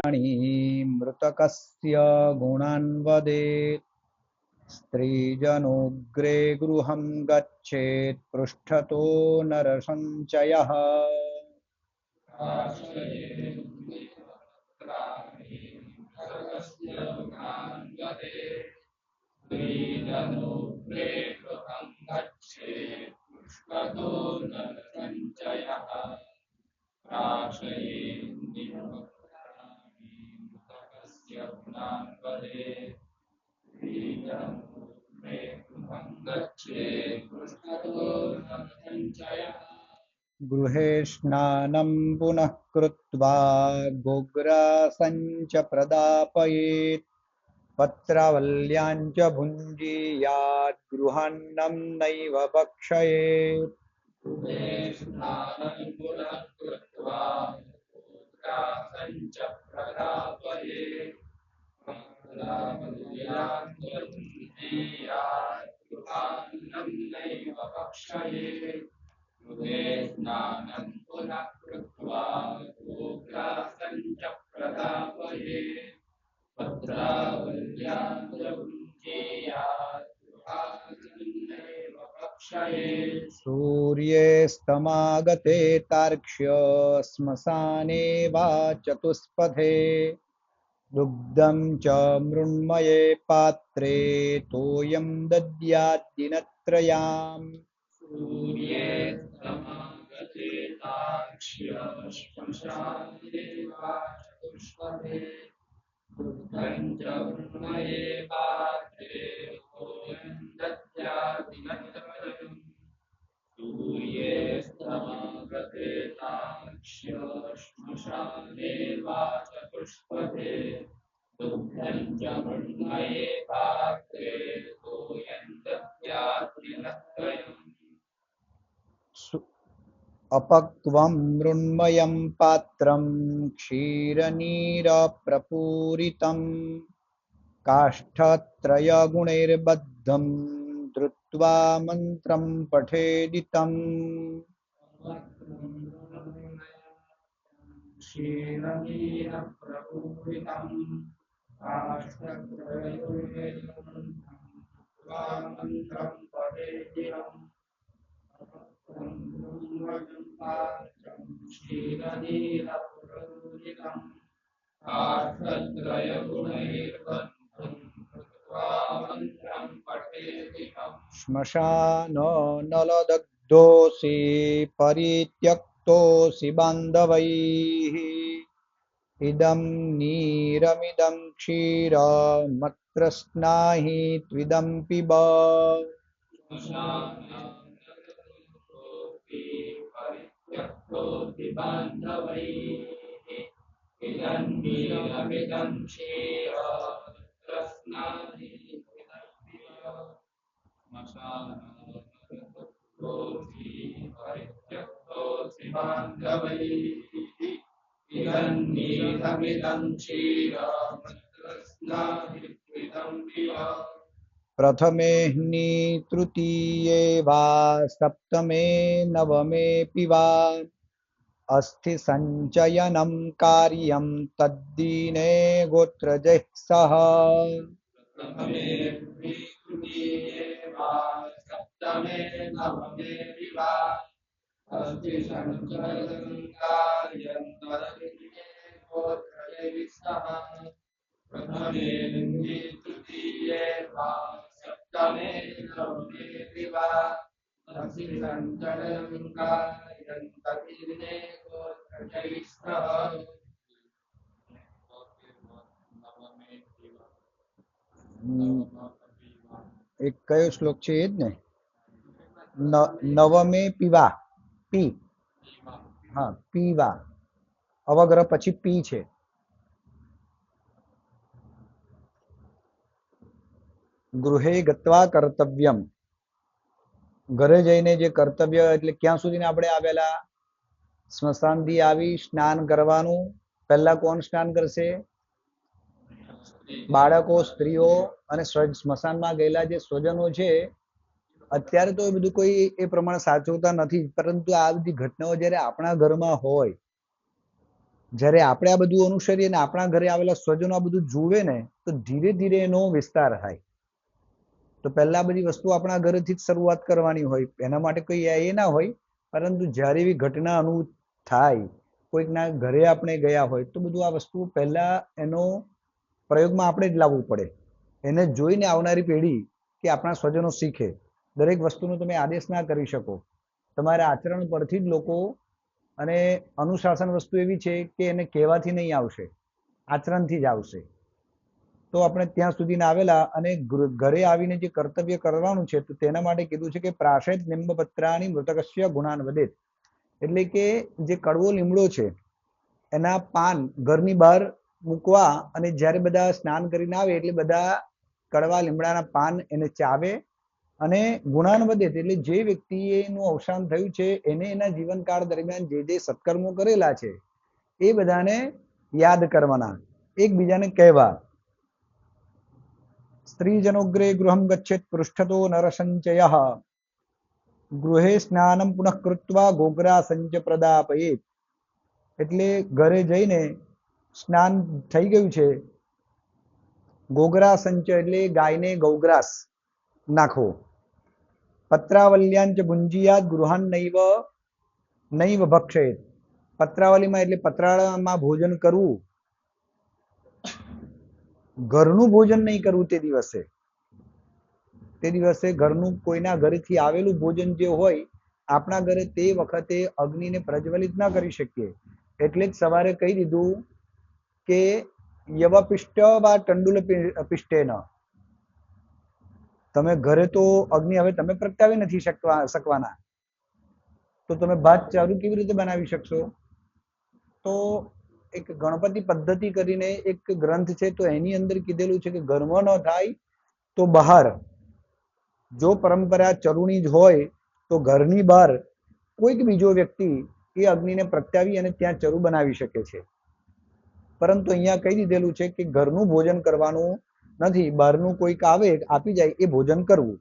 मृतकस्य गुणान् वदेत्। स्त्रीजनोग्रे गृहं गच्छेत् पृष्ठतो नरसञ्चयः। गृहे स्नानं पुनः कृत्वा गोग्रासं च प्रदापयेत्। पत्रावल्यां च भुञ्जीयात् गृहान्नं नैव भक्षयेत्। सूर्येस्तमागते तार्क्ष्य श्मशाने वा चतुष्पथे। दुग्धं च मृण्मये पात्रे तोयं दद्यात् दिनत्रयाम्। अपक्वं मृण्मयं पात्रं क्षीरनीरप्रपूरितं काष्ठत्रयगुणैर्बद्धं धृत्वा मन्त्रं पठेदितम्। श्मशानो नलदग्धोऽसि परित्यक्तोऽसि बान्धवैः। इदं नीरमिदं क्षीरमत्र स्नाहि त्विदं पिब। प्रथमे ह्नि तृतीये वा सप्तमे नवमेऽपि वा अस्ति सञ्चयनं कार्यं तद्दीने गोत्रजैः सह। એક કયો શ્લોક છે એ જ ને? નવમે પીવા, પી, હા પીવા, અવગ્રહ પછી પી છે. ગૃહે ગત્વા કર્તવ્યમ, ઘરે જઈને જે કર્તવ્ય એટલે ક્યાં સુધી આપણે આવેલા? સ્મશાનથી આવી સ્નાન કરવાનું. પહેલા કોણ સ્નાન કરશે? બાળકો, સ્ત્રીઓ અને સ્મશાનમાં ગયેલા જે સ્વજનો છે. અત્યારે તો એ બધું કોઈ એ પ્રમાણે સાચવતા નથી, પરંતુ આ બધી ઘટનાઓ જ્યારે આપણા ઘરમાં હોય જ્યારે આપણે આ બધું અનુસરીએ ને આપણા ઘરે આવેલા સ્વજનો આ બધું જુએ ને તો ધીરે ધીરે એનો વિસ્તાર થાય. તો પહેલા બધી વસ્તુ આપણા ઘરેથી જ શરૂઆત કરવાની હોય, એના માટે કોઈ એ ના હોય. પરંતુ જ્યારે એવી ઘટના અનુભવ થાય, કોઈકના ઘરે આપણે ગયા હોય, તો બધું આ વસ્તુ પહેલા એનો પ્રયોગમાં આપણે જ લાવવું પડે. એને જોઈને આવનારી પેઢી કે આપણા સ્વજનો શીખે. દરેક વસ્તુનો તમે આદેશ ના કરી શકો. તમારા આચરણ પરથી જ લોકો, અને અનુશાસન વસ્તુ એવી છે કે એને કહેવાથી નહીં આવશે, આચરણથી જ આવશે. તો આપણે ત્યાં સુધી આવેલા અને ઘરે આવીને જે કર્તવ્ય કરવાનું છે, તો તેના માટે કીધું છે કે પ્રાશેત નિંબપત્રાની મૃતકસ્ય ગુણાન વધેત. એટલે કે જે કડવો લીમડો છે એના પાન ઘરની બહાર મૂકવા, અને જ્યારે બધા સ્નાન કરીને આવે એટલે બધા કડવા લીમડાના પાન એને ચાવે. અને ગુણાન વધે એટલે જે વ્યક્તિનું અવસાન થયું છે એને એના જીવનકાળ દરમિયાન જે જે સત્કર્મો કરેલા છે એ બધાને યાદ કરવાના, એકબીજાને કહેવા. સ્ત્રીજનોગ્રે ગૃહમ ગચ્છેત પૃષ્ઠતો નરસંચયઃ ગૃહે સ્નાનમ પુનઃ કૃત્વા ગોગ્રા સંચ પ્રદાપયેત. એટલે ઘરે જઈને સ્નાન થઈ ગયું છે, ગોગ્રા સંચ એટલે ગાયને ગૌગ્રાસ નાખવો. પત્રાવલ્યાંચ ભુંજીયાત ગૃહાન નૈવ નૈવ ભક્ષેત. પત્રાવલીમાં એટલે પતરાળામાં ભોજન કરવું, ઘરનું ભોજન નહીં કરવું. તે દિવસે ઘરનું કોઈના ઘરેથી આવેલું ભોજન જે હોય, આપણા ઘરે તે વખતે અગ્નિને પ્રજ્વલિત ના કરી શકીએ. એટલે જ સવારે કહી દીધું કે યવપિષ્ટ વા ટંડુલ પિષ્ટેન. તમે ઘરે તો અગ્નિ હવે તમે પ્રગટાવી નથી શકવાના, તો તમે ભાત ચારું કેવી રીતે બનાવી શકશો? તો એક ગણપતિ પદ્ધતિ કરીને એક ગ્રંથ છે, તો એની અંદર કીધેલું છે કે ઘરમાં ન થાય તો બહાર. જો પરંપરા ચરુણી જ હોય તો ઘરની બહાર કોઈક બીજો વ્યક્તિ એ અગ્નિને પ્રગટાવી અને ત્યાં ચરુ બનાવી શકે છે. પરંતુ અહીંયા કહી દીધેલું છે કે ઘરનું ભોજન કરવાનું નથી, બહારનું કોઈક આવે આપી જાય એ ભોજન કરવું.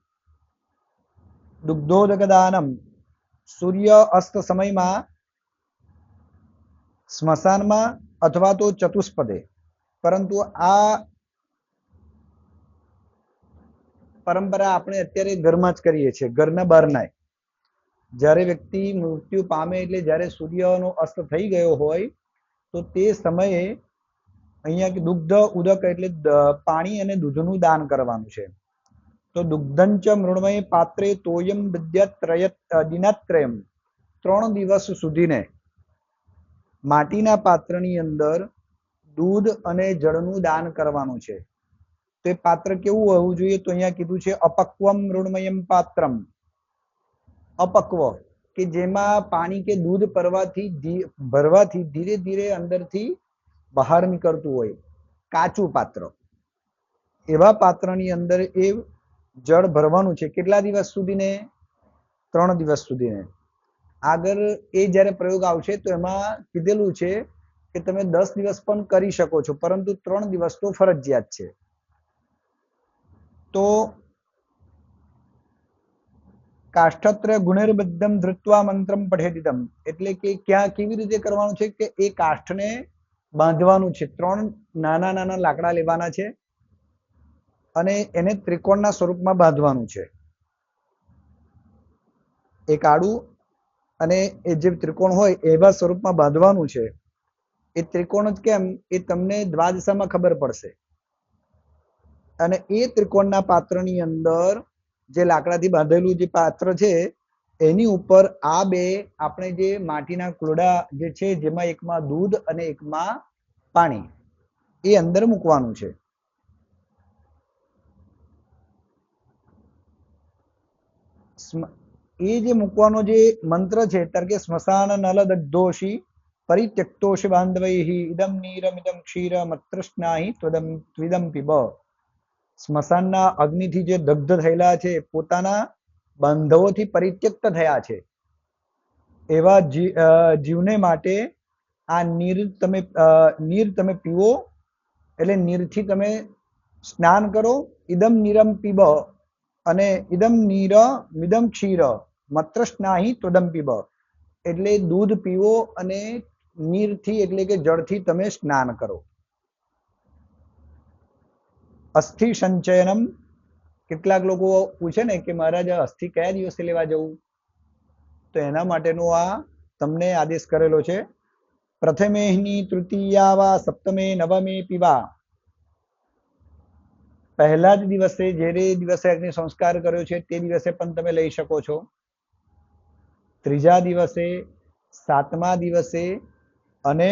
દુગ્ધોદકદાનમ, સૂર્ય અસ્ત સમયમાં સ્મશાનમાં અથવા તો ચતુષ્પદે. પરંતુ આ પરંપરા આપણે અત્યારે ઘરમાં જ કરીએ છીએ, ઘરના બહાર ના. જ્યારે વ્યક્તિ મૃત્યુ પામે એટલે જ્યારે સૂર્યનો અસ્ત થઈ ગયો હોય, તો તે સમયે અહીંયા દુગ્ધ ઉદક એટલે પાણી અને દૂધનું દાન કરવાનું છે. તો દુગ્ધંચ મૃણમય પાત્રે તોયમ દિનાત્રયમ, 3 દિવસ સુધીને માટીના પાત્રની અંદર દૂધ અને જળનું દાન કરવાનું છે. તે પાત્ર કેવું હોવું જોઈએ? તો અહીંયા કીધું છે અપક્વમ મૃણમયમ પાત્રમ. અપક્વ કે જેમાં પાણી કે દૂધ ભરવાથી ધીરે ધીરે અંદરથી બહાર નીકળતું હોય, કાચું પાત્ર. એવા પાત્રની અંદર એ જળ ભરવાનું છે. કેટલા દિવસ સુધીને? 3 દિવસ સુધીને. આગળ એ જ્યારે પ્રયોગ આવશે તો એમાં કીધેલું છે કે તમે 10 દિવસ પણ કરી શકો છો, પરંતુ 3 દિવસ તો ફરજિયાત છે. તો કાષ્ઠત્ર ગુણેર્બદ્ધમ ધૃત્વા મંત્રમ પઠેદિદમ, એટલે કે ક્યાં કેવી રીતે કરવાનું છે કે એ કાષ્ઠને બાંધવાનું છે. 3 નાના નાના લાકડા લેવાના છે અને એને ત્રિકોણના સ્વરૂપમાં બાંધવાનું છે. એક આડું અને એ જે ત્રિકોણ હોય એવા સ્વરૂપમાં બાંધવાનું છે. એ ત્રિકોણ જ કેમ એ તમને દ્વાદશામાં ખબર પડશે. અને એ ત્રિકોણના પાત્રની અંદર જે લાકડાથી બાંધેલું જે પાત્ર છે એની ઉપર આ બે આપણે જે માટીના કુરડા જે છે, જેમાં એકમાં દૂધ અને એકમાં પાણી, એ અંદર મૂકવાનું છે. એ જે મૂકવાનો જે મંત્ર છે ત્યારે કે સ્મશાન નલ દગ્ધોષી પરિત્યક્તોષ બાંધવૈહિ ઇદમ નીરમિદમ ક્ષીર મત્રસ્નાહિ ત્વિદમ પીબ. સ્મશાનના અગ્નિથી જે દગ્ધ થયેલા છે, પોતાના બાંધવોથી પરિત્યક્ત થયા છે, એવા જીવને માટે આ નીર તમે પીવો, એટલે નીરથી તમે સ્નાન કરો. ઇદમ નીરમ પીબ, અને ઇદમ નીર મિદમ ક્ષીર મત્રસ્નાહિ ત્વદમ પીબ, એટલે દૂધ પીવો અને નીરથી એટલે કે જળથી તમે સ્નાન કરો. અસ્થિ સંચયનમ, કેટલાક લોકો પૂછે ને કે મહારાજ અસ્થિ કયા દિવસે લેવા જવું, તો એના માટેનો આ તમને આદેશ કરેલો છે. પ્રથમેહની તૃતીયા વા સપ્તમે નવમે પીવા, પહેલા જ દિવસે જે દિવસે અગ્નિ સંસ્કાર કર્યો છે તે દિવસે પણ તમે લઈ શકો છો. ત્રીજા દિવસે, સાતમા દિવસે અને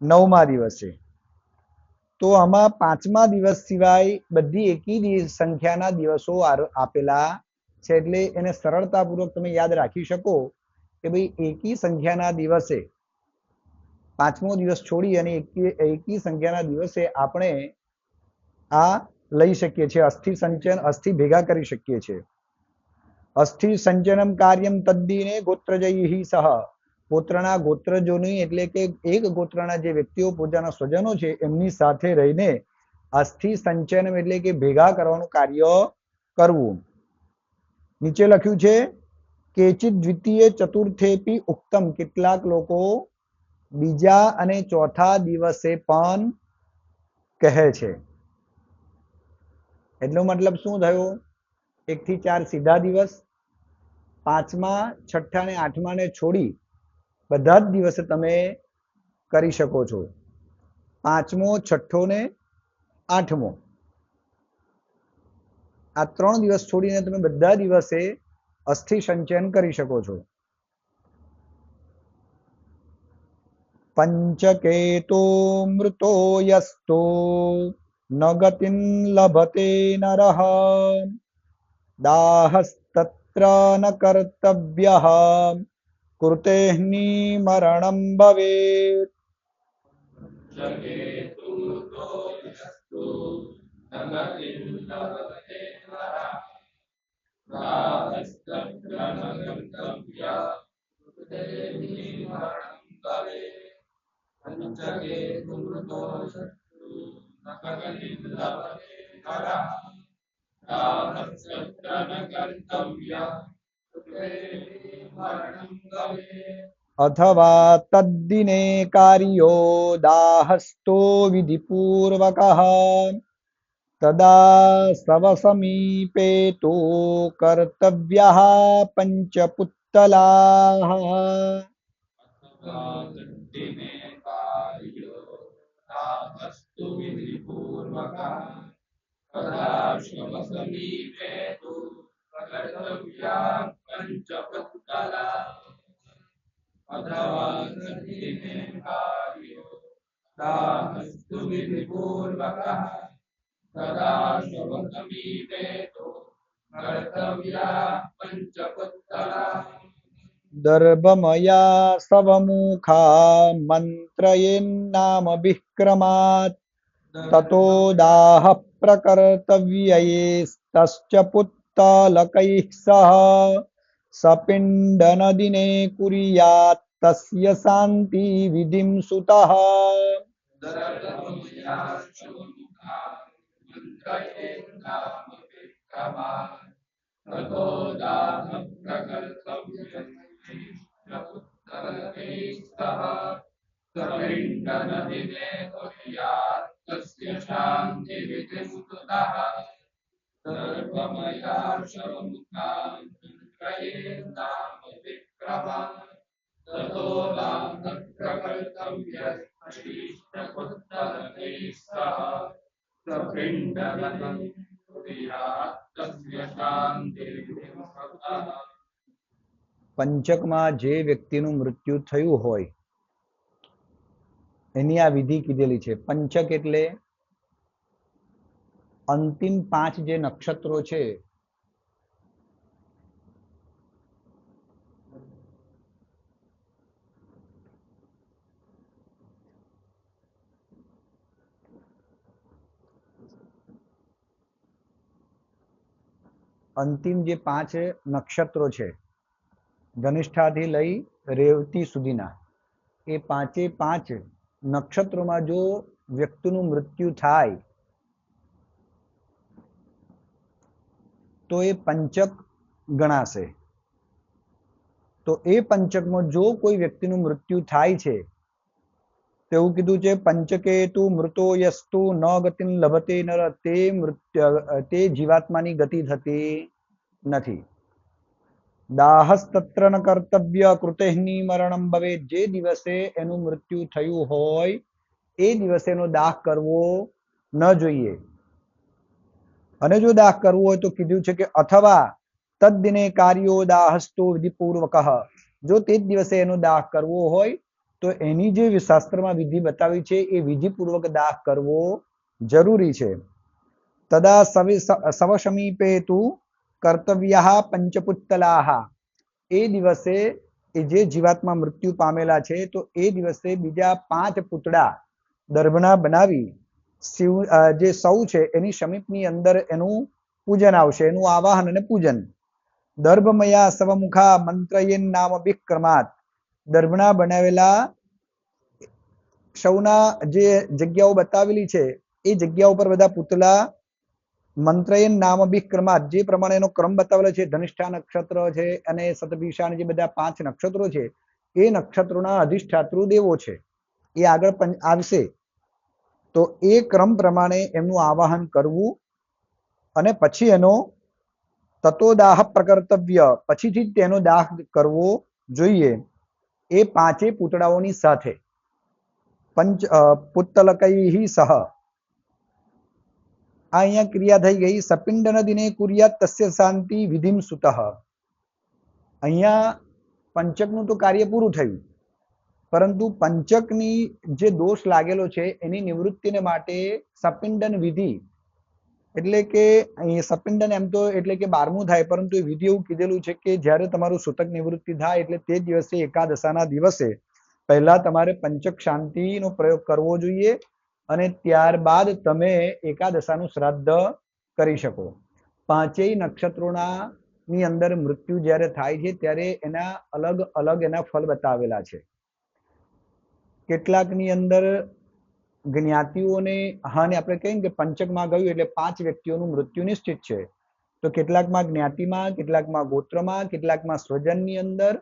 નવમા દિવસે. તો આમાં પાંચમા દિવસ સિવાય બધી એકી સંખ્યાના દિવસો આપેલા છે, એટલે એને સરળતાપૂર્વક તમે યાદ રાખી શકો કે ભાઈ એકી સંખ્યાના દિવસે, પાંચમો દિવસ છોડી અને એકી સંખ્યાના દિવસે આપણે આ લઈ શકીએ છીએ. અસ્થિ સંચયન, અસ્થિ ભેગા કરી શકીએ છીએ. અસ્થિ સંચયનમ કાર્યમ તદ્દિને ગોત્રજૈઃ સહ, ગોત્રના ગોત્રજોની એટલે કે એક ગોત્રના જે વ્યક્તિઓ પોતાના સ્વજનો છે એમની સાથે રહીને અસ્થિ સંચયનમ એટલે કે ભેગા કરવાનું કાર્ય કરવું. નીચે લખ્યું છે કેચિત દ્વિતીય ચતુર્થેપી ઉક્તમ, કેટલાક લોકો બીજા અને ચોથા દિવસે પણ કહે છે. એટલો મતલબ શું થયો? 1 થી 4 સીધા દિવસ, પાંચમા, છઠ્ઠા ને આઠમા ને છોડી બધા જ દિવસે તમે કરી શકો છો. પાંચમો, છઠ્ઠો ને આઠમો, આ 3 દિવસ છોડીને તમે બધા દિવસે અસ્થિ સંચયન કરી શકો છો. પંચકેતો મૃતો યસ્તો ન ગતિન લભતે નરઃ દાહસ્તત્ર ન કર્તવ્યઃ કૃતેઃની મરણં ભવેત. अथवा तद्दिने कार्यो दाहस्तो विधिपूर्वकः तदा सवसमीपे तो कर्तव्यः पंचपुत्तलाः. दर्भमया सवमुखा मंत्रयेन्नाम विक्रमात् ततो दाह प्रकर्तव्यैस्तश्च पुत्तलकैः सह सपिण्डनदिने कुर्यात् तस्य शान्ति विधिं सुतः. પંચકમાં જે વ્યક્તિનું મૃત્યુ થયું હોય એની આ વિધિ કીધેલી છે. પંચક એટલે અંતિમ 5 જે નક્ષત્રો છે અંતિમ જે 5 નક્ષત્રો છે ધનિષ્ઠાથી લઈ રેવતી સુધીના, એ 5 નક્ષત્રોમાં જો વ્યક્તિનું મૃત્યુ થાય તો એ પંચક ગણાશે. તો એ પંચકમાં જો કોઈ વ્યક્તિનું મૃત્યુ થાય છે તેવું કીધું છે પંચકેતુ મૃતો યસ્તુ ન ગતિન લભતે નર, તે જીવાત્માની ગતિ થતી નથી. દાહસ્તત્ર ન કર્તવ્ય કૃતેહની મરણમ ભવે, જે દિવસે એનું મૃત્યુ થયું હોય એ દિવસે એનો દાહ કરવો ન જોઈએ. અને જો દાહ કરવો હોય તો કીધું છે કે અથવા તદ્દિને કાર્યો દાહસ્તુ વિધિપૂર્વક, જો તે જ દિવસે એનો દાહ કરવો હોય તો એની જે શાસ્ત્રમાં વિધિ બતાવી છે એ વિધિપૂર્વક દાહ કરવો જરૂરી છે. તદા સવસમીપે તુ કર્તવ્ય પંચપુત્તલાહ, એ દિવસે એ જે જીવાત્મા મૃત્યુ પામેલા છે તો એ દિવસે બીજા 5 પૂતળા દર્ભના બનાવી શિવ જે સૌ છે એની સમીપની અંદર એનું પૂજન આવશે, એનું આવાહન અને પૂજન. દર્ભમયા સવમુખા મંત્રયેન નામ વિક્રમાત, દર્ભના બનાવેલા સૌના જે જગ્યાઓ બતાવેલી છે એ જગ્યા ઉપર બધા પૂતળા મંત્રયેન નામ વિક્રમાત, જે પ્રમાણે એનો ક્રમ બતાવેલો છે, ધનિષ્ઠા નક્ષત્ર છે અને શતભિષા જે બધા 5 નક્ષત્રો છે એ નક્ષત્રોના અધિષ્ઠાતૃ દેવો છે, એ આગળ આવશે. તો એ ક્રમ પ્રમાણે એમનું આવાહન કરવું અને પછી એનો તતો દાહ પ્રકર્તવ્ય, પછીથી જ તેનો દાહ કરવો જોઈએ. એ 5 પૂતળાઓની સાથે પંચ પુત્તલકૈ સહ. આ અહીંયા ક્રિયા થઈ ગઈ. સપિંડન દિને કુર્યાત તસ્ય શાંતિ વિધિમ સુતઃ. અહીંયા પંચકનું તો કાર્ય પૂરું થયું, પરંતુ પંચકની જે દોષ લાગેલો છે એની નિવૃત્તિને માટે સપિંડન વિધિ, એટલે કે અહીં સપિંડન એમ તો એટલે કે 12મું થાય, પરંતુ એ વિધિ એવું કીધેલું છે કે જ્યારે તમારું સૂતક નિવૃત્તિ થાય એટલે તે દિવસે એકાદશાના દિવસે પહેલા તમારે પંચક શાંતિનો પ્રયોગ કરવો જોઈએ અને ત્યારબાદ તમે એકાદશાનું શ્રાદ્ધ કરી શકો. 5 નક્ષત્રોના ની અંદર મૃત્યુ જ્યારે થાય છે ત્યારે એના અલગ અલગ એના ફળ બતાવેલા છે. કેટલાકની અંદર જ્ઞાતિઓને હાને આપણે કહીએ કે પંચકમાં ગયું એટલે 5 વ્યક્તિઓનું મૃત્યુ નિશ્ચિત છે, તો કેટલાકમાં જ્ઞાતિમાં, કેટલાકમાં ગોત્રમાં, કેટલાકમાં સ્વજનની અંદર,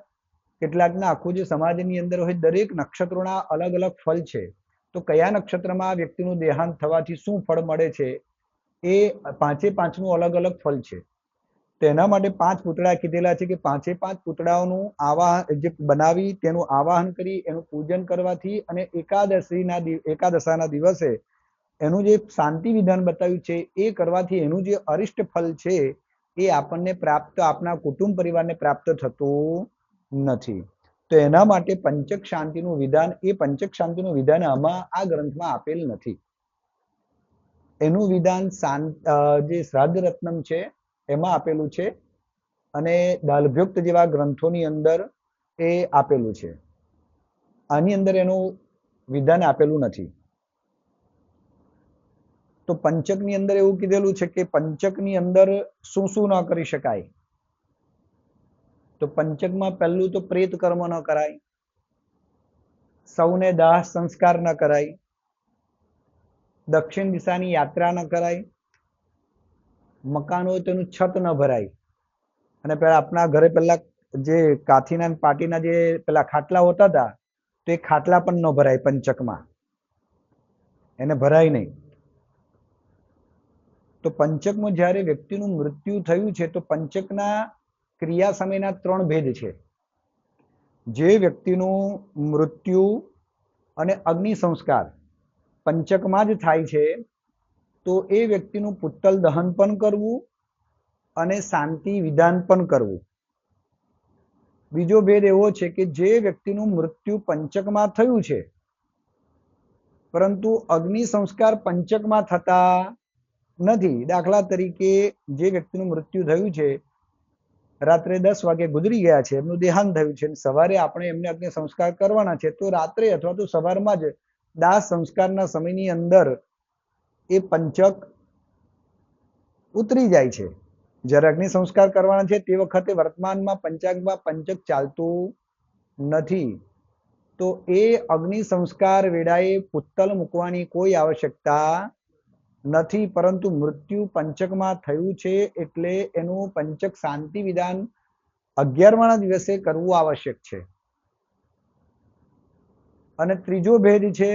કેટલાકના આખું જે સમાજની અંદર હોય, દરેક નક્ષત્રોના અલગ અલગ ફળ છે. તો કયા નક્ષત્રમાં વ્યક્તિનું દેહાંત થવાથી શું ફળ મળે છે એ 5નું અલગ અલગ ફળ છે. તેના માટે 5 પૂતળા કીધેલા છે કે 5 પૂતળાઓનું આવાહન જે બનાવી તેનું આવાહન કરી એનું પૂજન કરવાથી અને એકાદશાના દિવસે એનું જે શાંતિ વિધાન બતાવ્યું છે એ કરવાથી એનું જે અરિષ્ટ ફળ છે એ આપણને પ્રાપ્ત, આપણા કુટુંબ પરિવારને પ્રાપ્ત થતું નથી. તો એના માટે પંચક શાંતિનું વિધાન, એ પંચક શાંતિનું વિધાન આમાં આ ગ્રંથમાં આપેલ નથી. એનું વિધાન જે શ્રાદ્ધ રત્નમ છે એમાં આપેલું છે અને દાલભ્યુક્ત જેવા ગ્રંથોની અંદર એ આપેલું છે. આની અંદર એનું વિધાન આપેલું નથી. તો પંચકની અંદર એવું કીધેલું છે કે પંચકની અંદર શું શું ન કરી શકાય. તો પંચકમાં પહેલું તો પ્રેત કર્મ ન કરાય, સૌને દાહ સંસ્કાર ન કરાય, દક્ષિણ દિશાની યાત્રા ન કરાય, મકાન હોય તેનું છત ન ભરાય, અને પેલા આપણા ઘરે પેલા જે કાથીના પાટીના જે પેલા ખાટલા હોતા હતા તો એ ખાટલા પણ ન ભરાય પંચકમાં, એને ભરાય નહીં. તો પંચકમાં જ્યારે વ્યક્તિનું મૃત્યુ થયું છે તો પંચકના ક્રિયા સમયના 3 ભેદ છે. જે વ્યક્તિનું મૃત્યુ અને અગ્નિ સંસ્કાર પંચકમાં જ થાય છે તો એ વ્યક્તિનું પુત્તલ દહન પણ કરવું અને શાંતિ વિધાન પણ કરવું. બીજો ભેદ એવો છે કે જે વ્યક્તિનું મૃત્યુ પંચકમાં થયું છે પરંતુ અગ્નિ સંસ્કાર પંચકમાં થતા નથી. દાખલા તરીકે જે વ્યક્તિનું મૃત્યુ થયું છે, રાત્રે 10 વાગે ગુજરી ગયા છે, એમનું દેહાંત થયું છે, સવારે આપણે એમને અગ્નિ સંસ્કાર કરવાના છે, તો રાત્રે અથવા તો સવારમાં જ દાહ સંસ્કારના સમયની અંદર એ પંચક ઉતરી જાય છે. જ્યારે અગ્નિ સંસ્કાર કરવાના છે તે વખતે વર્તમાનમાં પંચાંગમાં પંચક ચાલતું નથી. તો એ અગ્નિ સંસ્કાર વેળાએ પુત્તલ મૂકવાની કોઈ આવશ્યકતા નથી, પરંતુ મૃત્યુ પંચકમાં થયું છે એટલે એનું પંચક શાંતિ વિધાન 11મા દિવસે કરવું આવશ્યક છે. અને ત્રીજો ભેદ છે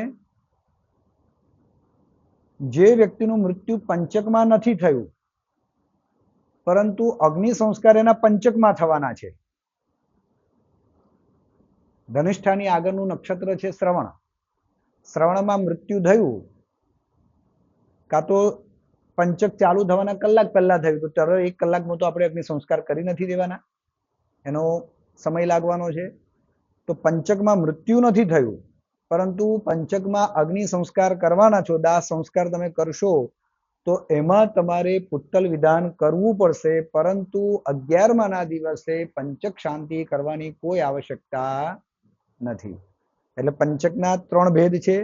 જે વ્યક્તિનું મૃત્યુ પંચકમાં નથી થયું પરંતુ અગ્નિ સંસ્કાર એના પંચકમાં થવાના છે. ધનિષ્ઠાની આગળનું નક્ષત્ર છે શ્રવણ. શ્રવણમાં મૃત્યુ થયું કાં તો પંચક ચાલુ થવાના કલાક પહેલા થયું તો તરત 1 કલાકમાં તો આપણે અગ્નિ સંસ્કાર કરી નથી દેવાના, એનો સમય લાગવાનો છે. તો પંચકમાં મૃત્યુ નથી થયું પરંતુ પંચકમાં અગ્નિ સંસ્કાર કરવાના છો, દાહ સંસ્કાર તમે કરશો તો એમાં તમારે પુત્તલ વિધાન કરવું પડશે, પરંતુ 11માના દિવસે પંચક શાંતિ કરવાની કોઈ આવશ્યકતા નથી. એટલે પંચકના 3 ભેદ છે.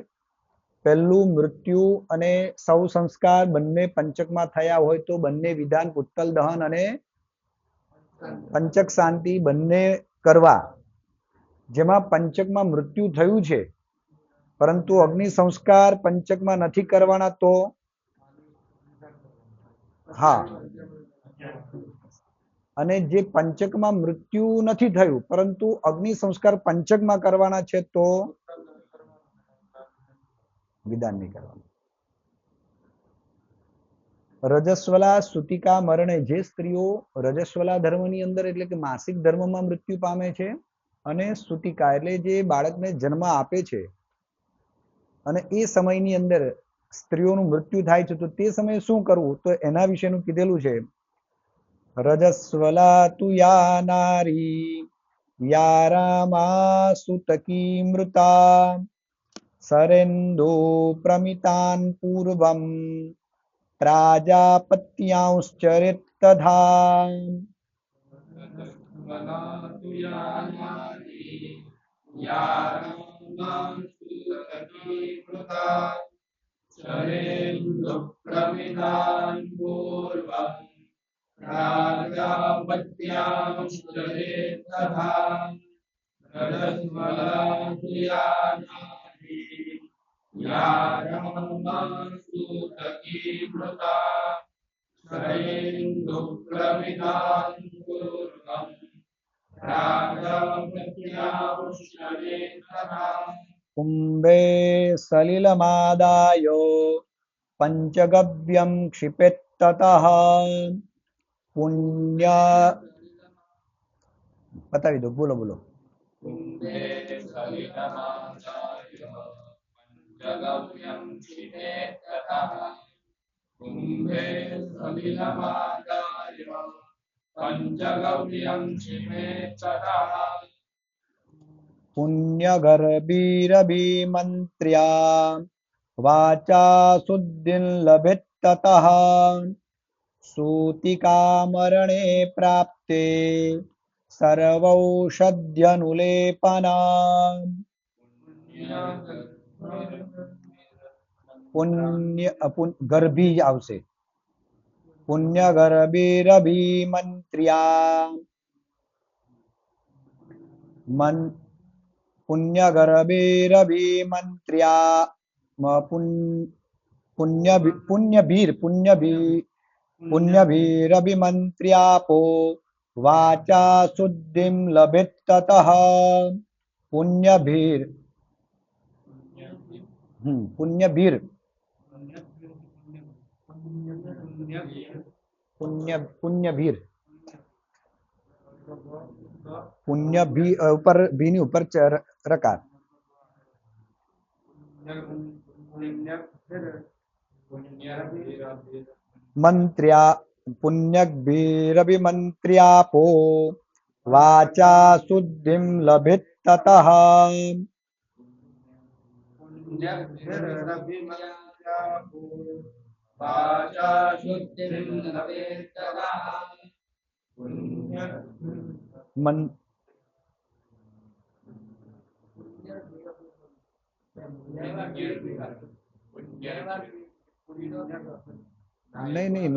પહેલું, મૃત્યુ અને સૌ સંસ્કાર બંને પંચકમાં થયા હોય તો બંને વિધાન પુત્તલ દહન અને પંચક શાંતિ બંને કરવા. જેમાં પંચકમાં મૃત્યુ થયું છે પરંતુ અગ્નિ સંસ્કાર પંચકમાં નથી કરવાના તો હા, અને જે પંચકમાં મૃત્યુ નથી થયું પરંતુ અગ્નિ સંસ્કાર પંચકમાં કરવાના છે તો વિધાન નહીં કરવાનું. રજસ્વલા સુતિકા મરણે, જે સ્ત્રીઓ રજસ્વલા ધર્મની અંદર એટલે કે માસિક ધર્મમાં મૃત્યુ પામે છે અને સુતિકા એટલે જે બાળકને જન્મ આપે છે અને એ સમયની અંદર સ્ત્રીઓનું મૃત્યુ થાય છે તો તે સમયે શું કરવું તો એના વિશેનું કીધેલું છે. રજસ્વલા તુ યા નારી યા રામા સુતકી મૃતા સરેન્દો પ્રમિતાન પૂર્વમ प्राजापत्यांश्चरित तथा कुंभे सलिलमादाय पंचगव्यं क्षिपेत्ततः पुण्य बतावी दो, बोलो बोलो. पुण्यगर्भीरभिमन्त्र्या वाचा शुद्धिं लभेत्ततः सूतिकामरणे प्राप्ते सर्वौषध्यनुलेपना ગર્ભી આવશે. પુણ્ય ગર્ભીરભિમંત્ર્યા પુણ્ય ગર્ભીરભિમંત્ર્યા પુણ્યભીરભિમંત્ર્યાપો વાચા શુદ્ધિમ લભેત્તતઃ પુણ્યભીર પુણ્યભીર પુણ્યભીર પુણ્યભી ઉપર ભીની ઉપર રકાર મંત્ર્યા પુણ્યભીરભિમંત્ર્યાપો વાચા શુદ્ધિમ લભેત્તતઃ નહીં નહીં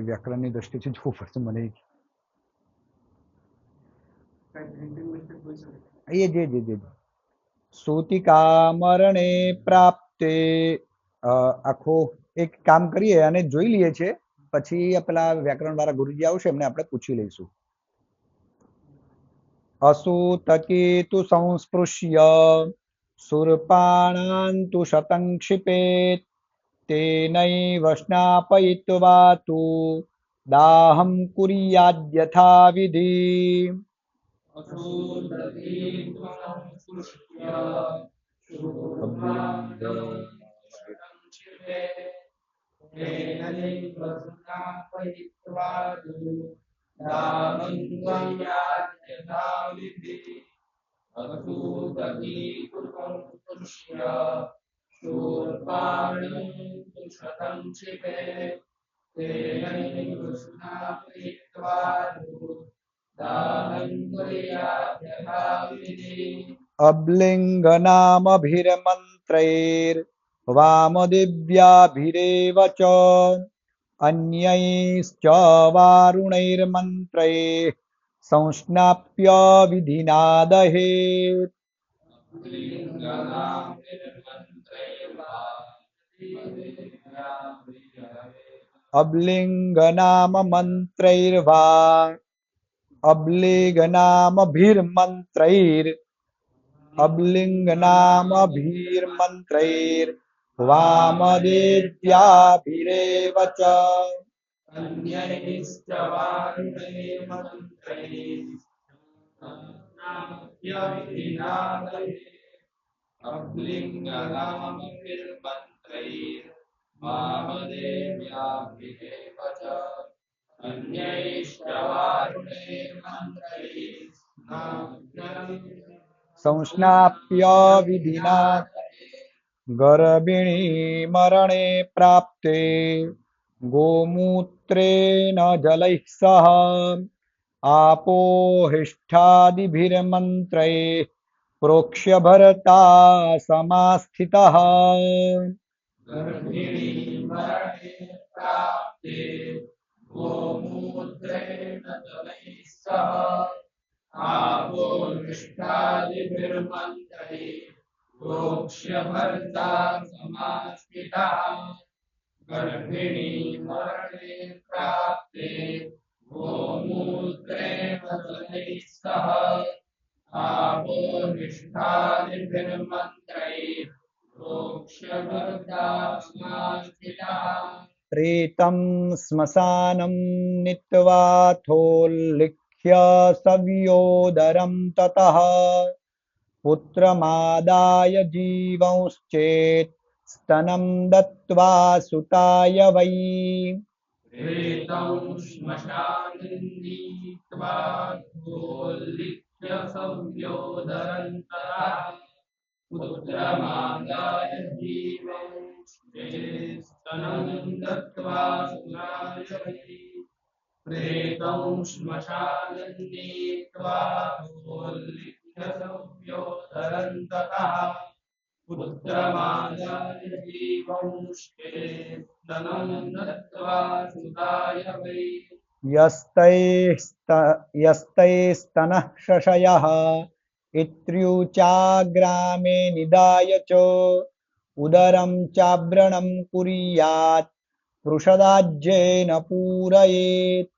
વ્યાકરણની દ્રષ્ટિથી જોવું પડશે મને. એ જે સૂતિકા મરણે પ્રાપ્તે આખો એક કામ કરીએ અને જોઈ લઈએ છે, પછી પેલા વ્યાકરણ વાળા ગુરુજી આવશે એમને આપણે પૂછી લઈશું. અસૂતકેતુ સંસ્પૃશ્ય સુરપાણાન્તુ શतं ક્ષિપેત તેનૈવ સ્નાપયિત્વા તુ દાહં કુર્યાદ્યથા વિધિ. અબ્લિંગનામભિર્મંત્રૈર્વામદિવ્યાभिरेव च अन्यैश्च वारुणैर्मन्त्रैः संस्नाप्य विधिना दहेत्. अब्लिंगनाममन्त्रैर्वा अब्लिगनामभिर्मन्त्रैर् अब्लिङ्गनामभिर्मन्त्रैर्वामदेव्याभिरेव च संस्नाप्य विधिना गर्भिणी मरणे प्राप्ते गोमूत्रेण जलैः सह आपोहिष्ठादिभिर्मन्त्रैः प्रोक्ष्य भरता समास्थितः. प्रेतं श्मशानं नीत्वाथोल्लिख्य सव्योदरं ततः पुत्रमादाय जीवंश्चेत् स्तनं दत्त्वा सुताय वै. यस्तैस्तनः शशयः इत्र्युचाग्रामे निदाय च उदरं चाव्रणं कुर्यात् पृषदाज्येन पूरयेत्.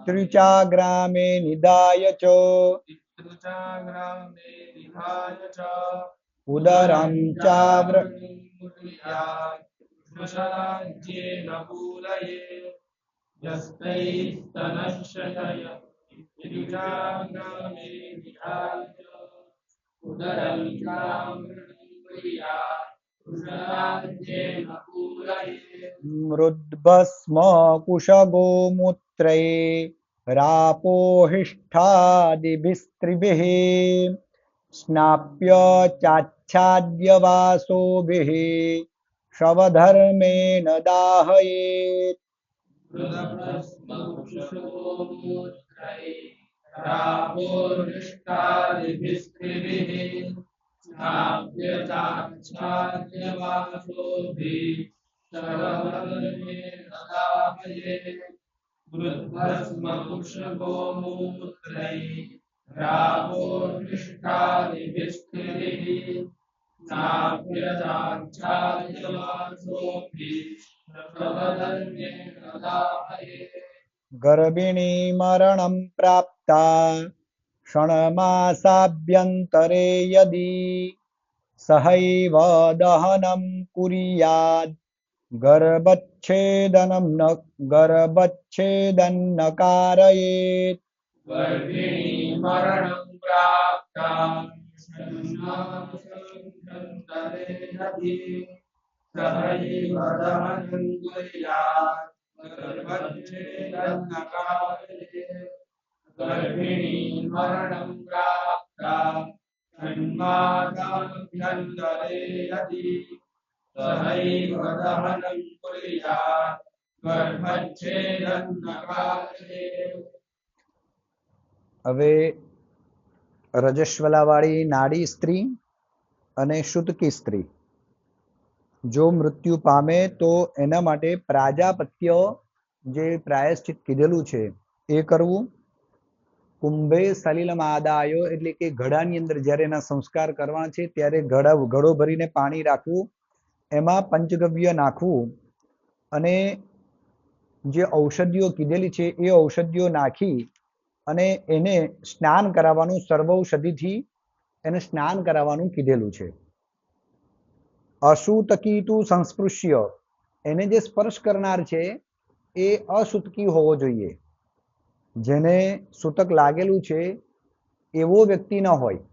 त्रिचाग्रामे निदाय च उदरं चाव्रणं मृद्भस्म कुशगोमूत्रे रापोहिष्ठादिभिस्त्रिभिः स्नाप्य चाच्छाद्य वासोभिः शवधर्मेण दाहयेत्. वृद्धस्मपुष्णगोमूत्रै रापोर्निष्ठादिभिस्थितिः नाभ्यजाच्छाद्यवासोऽपि प्रभवदन्येन दाहये गर्भिणी मरणं प्राप्ता षण्मासाभ्यन्तरे यदि सहैव दहनं कुर्यात् गर्भच्छेदनं न गर्भच्छेदं न कारयेत्। गर्भिणी मरणं प्राप्ता षण्मासाभ्यन्तरे यदि सहैव दहनं कुर्यात् गर्भच्छेदं न कारयेत् गर्भिणी मरणं प्राप्ता षण्मासाभ्यन्तरे यदि सहैव दहनं कुर्यात् गर्भच्छेदं न कारयेत् હવે રજસ્વલાવાળી નાડી સ્ત્રી અને શુદ્ધકી સ્ત્રી જો મૃત્યુ પામે તો એના માટે પ્રાજાપત્ય જે પ્રાયશ્ચિત કીધેલું છે એ કરવું. કુંભે સલિલમ આદાયો એટલે કે ઘડાની અંદર જ્યારે એના સંસ્કાર કરવાના છે ત્યારે ઘડો ભરીને પાણી રાખવું, એમાં પંચગવ્ય નાખવું અને જે ઔષધિઓ કીધેલી છે એ ઔષધિઓ નાખી અને એને સ્નાન કરાવવાનું, સર્વૌષધિથી એને સ્નાન કરાવવાનું કીધેલું છે. અસૂતકીતુ સંસ્પૃશ્ય એને જે સ્પર્શ કરનાર છે એ અસૂતકી હોવો જોઈએ. જેને સૂતક લાગેલું છે એવો વ્યક્તિ ન હોય.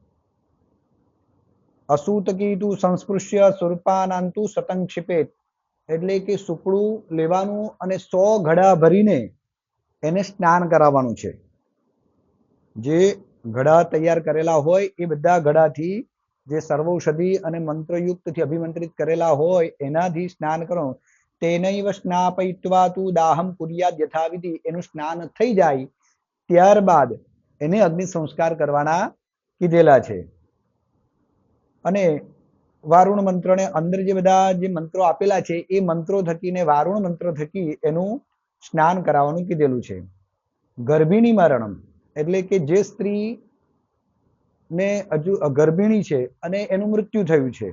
અસૂતકીતુ સંસ્પૃશ્ય સુરપાનાંતુ સતંક્ષિપેત એટલે કે સુકડું લેવાનું અને 100 ઘડા ભરીને એને સ્નાન કરાવવાનું છે. જે ઘડા તૈયાર કરેલા હોય એ બધા ઘડાથી જે સર્વૌષધિ અને મંત્રયુક્તથી અભિમંત્રિત કરેલા હોય એનાથી સ્નાન કરો. તેનૈવ સ્નાપયિત્વા તુ દાહમ કુર્યાદ યથાવિધિ એનું સ્નાન થઈ જાય ત્યારબાદ એને અગ્નિ સંસ્કાર કરવાના કીધેલા છે. અને વારુણ મંત્રને અંદર જે બધા જે મંત્રો આપેલા છે એ મંત્રો થકી ને વારુણ મંત્ર થકી એનું સ્નાન કરાવવાનું કીધેલું છે. ગર્ભિણી મરણમ એટલે કે જે સ્ત્રી ને હજુ ગર્ભિણી છે અને એનું મૃત્યુ થયું છે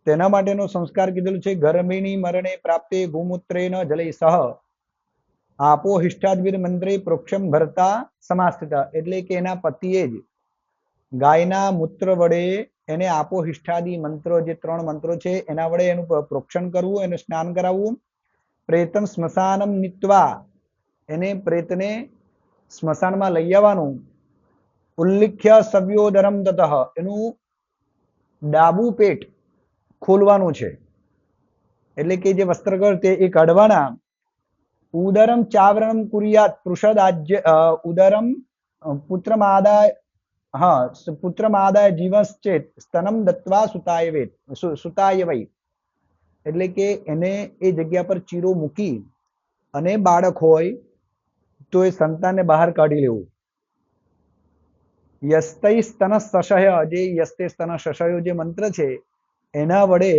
તેના માટેનો સંસ્કાર કીધેલું છે. ગર્ભિણી મરણે પ્રાપ્તે ગોમૂત્રેણ જલૈ સહ આપો હિષ્ટાદ્વિર મંત્રે પ્રોક્ષમ ભરતા સમાસ્થિતા એટલે કે એના પતિએ જ ગાયના મૂત્ર વડે એને આપો હિષ્ટાદિ મંત્રો જે 3 મંત્રો છે એના વડે એનું પ્રોક્ષણ કરવું, એને સ્નાન કરાવવું. પ્રેતમ સ્મશાનમ નીત્વા એને પ્રેતને સ્મશાનમાં લઈ આવવાનું. ઉલ્લિખ્ય સવ્યોદરમ તતઃ એનું ડાબું પેટ ખોલવાનું છે એટલે કે જે વસ્ત્રગળ તે એ કાઢવાના. ઉદરમ ચાવરણમ કુર્યાત પૃષદાજ્ય ઉદરમ પુત્રમાદાય પુત્રમાદાય જીવશ્ચેત સ્તનમ દત્વા સુતાય વૈ એટલે કે એને એ જગ્યા પર ચીરો મૂકી અને બાળક હોય તો એ સંતાનને બહાર કાઢી લેવું. યસ્તૈ સ્તન સશય જે યસ્તે સ્તન સશયો જે મંત્ર છે એના વડે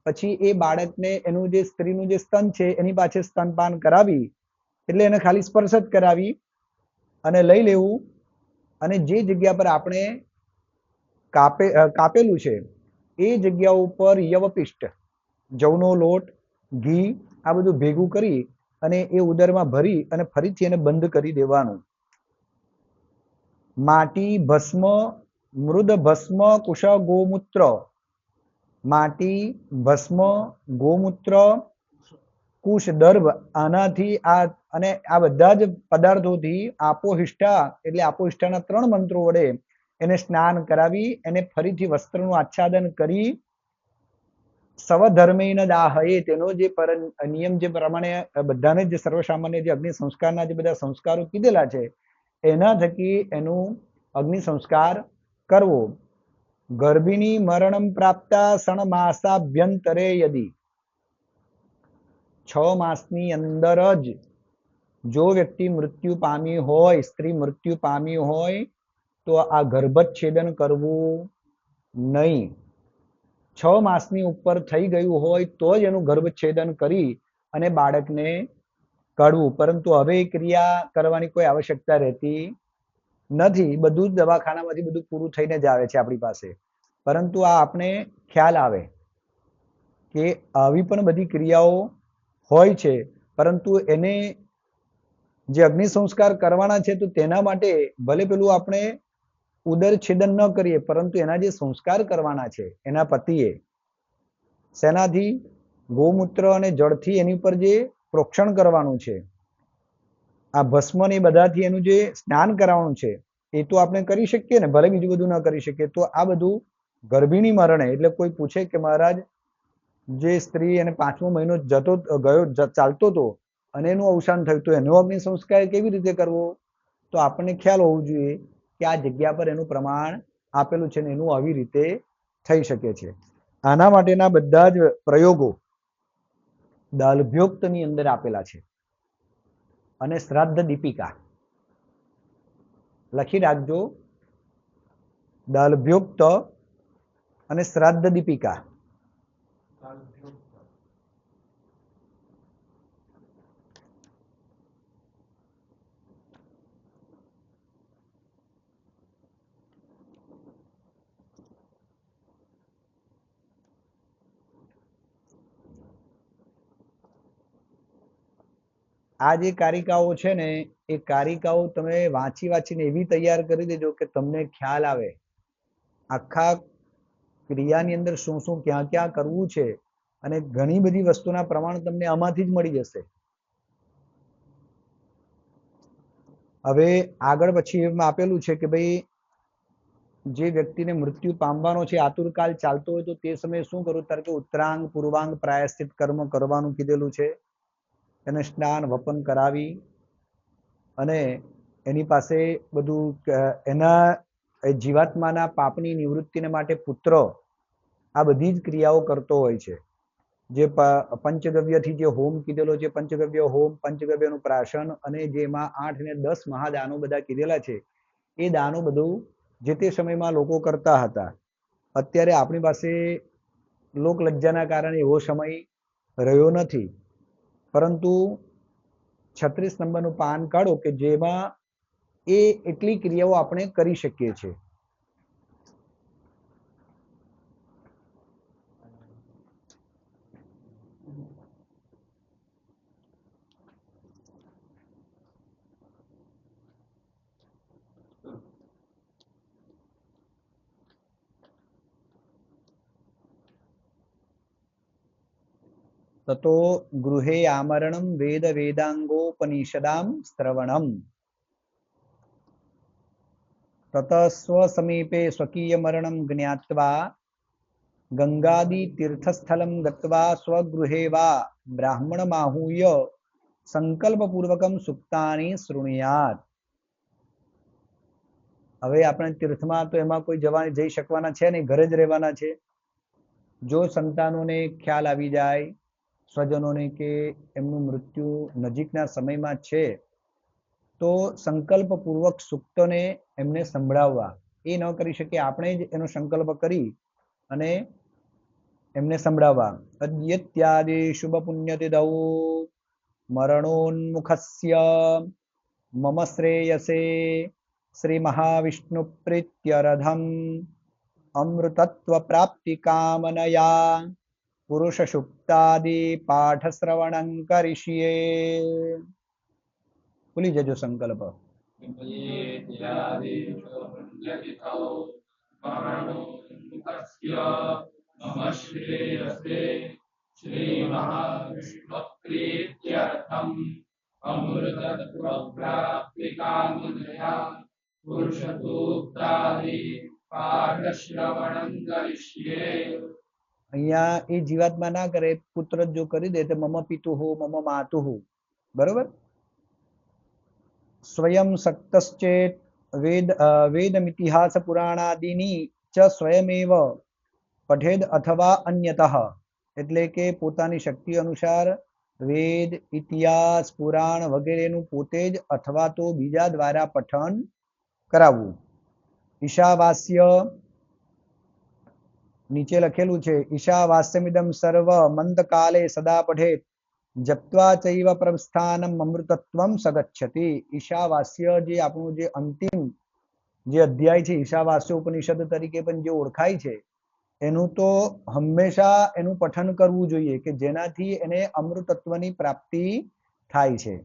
પછી એ બાળકને એનું જે સ્ત્રીનું જે સ્તન છે એની પાછળ સ્તનપાન કરાવી એટલે એને ખાલી સ્પર્શ જ કરાવી અને લઈ લેવું. અને જે જગ્યા પર આપણે કાપેલું છે એ જગ્યા ઉપર યવપિષ્ટ જવનો લોટ, ઘી આ બધું ભેગું કરી અને એ ઉદરમાં ભરી અને ફરીથી એને બંધ કરી દેવાનું. માટી ભસ્મ મૃદ ભસ્મ કુશ ગોમૂત્ર માટી ભસ્મ ગોમૂત્ર કુશ દર્ભ આનાથી અને આ બધા જ પદાર્થોથી આપોહિષ્ઠા એટલે આપોહિષ્ઠાના 3 મંત્રો વડે એને સ્નાન કરાવી એને ફરીથી વસ્ત્રનું આચ્છાદન કરી સવધર્મેન દાહયે તેનો જે નિયમ જે પ્રમાણે બધાને જે સર્વસામાન્ય જે અગ્નિ સંસ્કારના જે બધા સંસ્કારો કીધેલા છે એના થકી એનું અગ્નિ સંસ્કાર કરવો. ગર્ભિણી મરણમ પ્રાપ્તા ષણમાસાભ્યંતરે યદિ 6 માસની અંદર જ જો વ્યક્તિ મૃત્યુ પામી હોય, સ્ત્રી મૃત્યુ પામી હોય તો આ ગર્ભચ્છેદન કરવું નહીં. 6 માસની ઉપર થઈ ગયું હોય તો જ એનું ગર્ભચ્છેદન કરી અને બાળકને કાઢવું, પરંતુ હવે એ ક્રિયા કરવાની કોઈ આવશ્યકતા રહેતી નથી. બધું જ દવાખાનામાંથી બધું પૂરું થઈને જ આવે છે આપણી પાસે. પરંતુ આ આપણે ખ્યાલ આવે કે આવી પણ બધી ક્રિયાઓ હોય છે, પરંતુ એને જે અગ્નિ સંસ્કાર કરવાના છે તો તેના માટે ભલે પેલું આપણે ઉદર છેદન ન કરીએ, પરંતુ એના જે સંસ્કાર કરવાના છે એના પતિએ શેનાથી, ગૌમૂત્ર અને જળથી એની ઉપર જે પ્રોક્ષણ કરવાનું છે, આ ભસ્મ ને બધાથી એનું જે સ્નાન કરાવવાનું છે એ તો આપણે કરી શકીએ ને, ભલે બીજું બધું ન કરી શકીએ. તો આ બધું ગર્ભિણી મરણે, એટલે કોઈ પૂછે કે મહારાજ જે સ્ત્રી એને 5મો મહિનો ચાલતો હતો અને એનું અવસાન થયું, તો એનો અગ્નિ સંસ્કાર કેવી રીતે કરવો? તો આપણને ખ્યાલ હોવો જોઈએ કે આ જગ્યા પર એનું પ્રમાણ આપેલું છે ને એનું આવી રીતે થઈ શકે છે. આના માટેના બધા જ પ્રયોગો દાલભ્યોક્તની અંદર આપેલા છે. અને શ્રાદ્ધ દીપિકા લખી રાખજો, દાલભ્યોક્ત અને શ્રાદ્ધ દીપિકા. આ જે કારિકાઓ છે ને એ કારિકાઓ તમે વાંચી વાંચીને એવી તૈયાર કરી દેજો કે તમને ખ્યાલ આવે આખા ક્રિયાની અંદર શું શું ક્યાં ક્યાં કરવું છે, અને ઘણી બધી વસ્તુના પ્રમાણ તમને આમાંથી જ મળી જશે. હવે આગળ પછી એમાં આપેલું છે કે ભાઈ જે વ્યક્તિને મૃત્યુ પામવાનો છે, આતુરકાલ ચાલતો હોય તો તે સમયે શું કરવું? ત્યારે કે ઉત્તરાંગ પૂર્વાંગ પ્રાયશ્ચિત કર્મ કરવાનું કીધેલું છે. એને સ્નાન વપન કરાવી અને એની પાસે બધું એના જીવાત્માના પાપની નિવૃત્તિને માટે પુત્ર આ બધી જ ક્રિયાઓ કરતો હોય છે. જે પંચગવ્યથી જે હોમ કીધેલો છે, પંચગવ્ય હોમ, પંચગવ્યનું પ્રાશન, અને જેમાં 8 ને 10 મહાદાનો બધા કીધેલા છે, એ દાનો બધું જે તે સમયમાં લોકો કરતા હતા. અત્યારે આપણી પાસે લોકલજ્જાના કારણે એવો સમય રહ્યો નથી, પરંતુ 36 નંબરનું પાન કાઢો કે જેમાં એ એટલી ક્રિયાઓ આપણે કરી શકીએ છીએ. તતો ગૃહે આમરણમ વેદ વેદાંગોપનિષદામ શ્રવણમ તત સ્વસમીપે સ્વકીયમરણમ જ્ઞાત્વા ગંગાદિ તીર્થસ્થલમ ગત્વા સ્વગૃહે વા બ્રાહ્મણમાહૂય સંકલ્પપૂર્વકમ સુક્તાની શૃણુયાત. હવે આપણે તીર્થમાં તો એમાં કોઈ જઈ શકવાના છે નહીં, ઘરે જ રહેવાના છે. જો સંતાનોને ખ્યાલ આવી જાય, સ્વજનોને કે એમનું મૃત્યુ નજીકના સમયમાં છે, તો સંકલ્પપૂર્વક સૂક્તોને એમને સંભળાવવા. એ ન કરી શકે, આપણે જ એનો સંકલ્પ કરી અને એમને સંભળાવવા. અદ્યત્યાદિ શુભ પુણ્યતિથૌ મરણોન્મુખસ્ય મમ શ્રેયસે શ્રી મહાવિષ્ણુ પ્રીત્યરધમ અમૃતત્વ પ્રાપ્તિ કામનયા પુરુષ સુક્તાદિ પાઠ શ્રવણં કરિષ્યે. ભૂલી જજો સંકલ્પ. શ્રી મહાવિષ્ણુ પ્રીત્યર્થમ અમૃતત્વ પ્રાપ્તિ કામનયા પુરુષ સૂક્તાદિ પાઠ શ્રવણં કરિષ્યે. અહીંયા એ જીવાત્મા ના કરે, પુત્ર જો કરી દે તો મમ પિતુહુ મમ માતુહુ, બરોબર. સ્વયં સક્તશ્ચેત વેદમિતિહાસ પુરાણાદિની ચ સ્વયમેવ પઠેદ અથવા અન્યતઃ, એટલે કે પોતાની શક્તિ અનુસાર વેદ, ઇતિહાસ, પુરાણ વગેરેનું પોતે જ અથવા તો બીજા દ્વારા પઠન કરાવવું. ઈશાવાસ્ય નીચે લખેલું છે, ઈશાવાસ્યમિદમ સર્વ મંદકાલે સદા પઠેત જપ્ત્વા ચૈવ પ્રસ્થાનમ અમૃતત્વમ સગચ્છતિ. ઈશાવાસ્ય જે આપણું જે અંતિમ જે અધ્યાય છે, ઈશાવાસ્ય ઉપનિષદ તરીકે પણ જે ઓળખાય છે, એનું તો હંમેશા એનું પઠન કરવું જોઈએ કે જેનાથી એને અમૃતત્વની પ્રાપ્તિ થાય છે.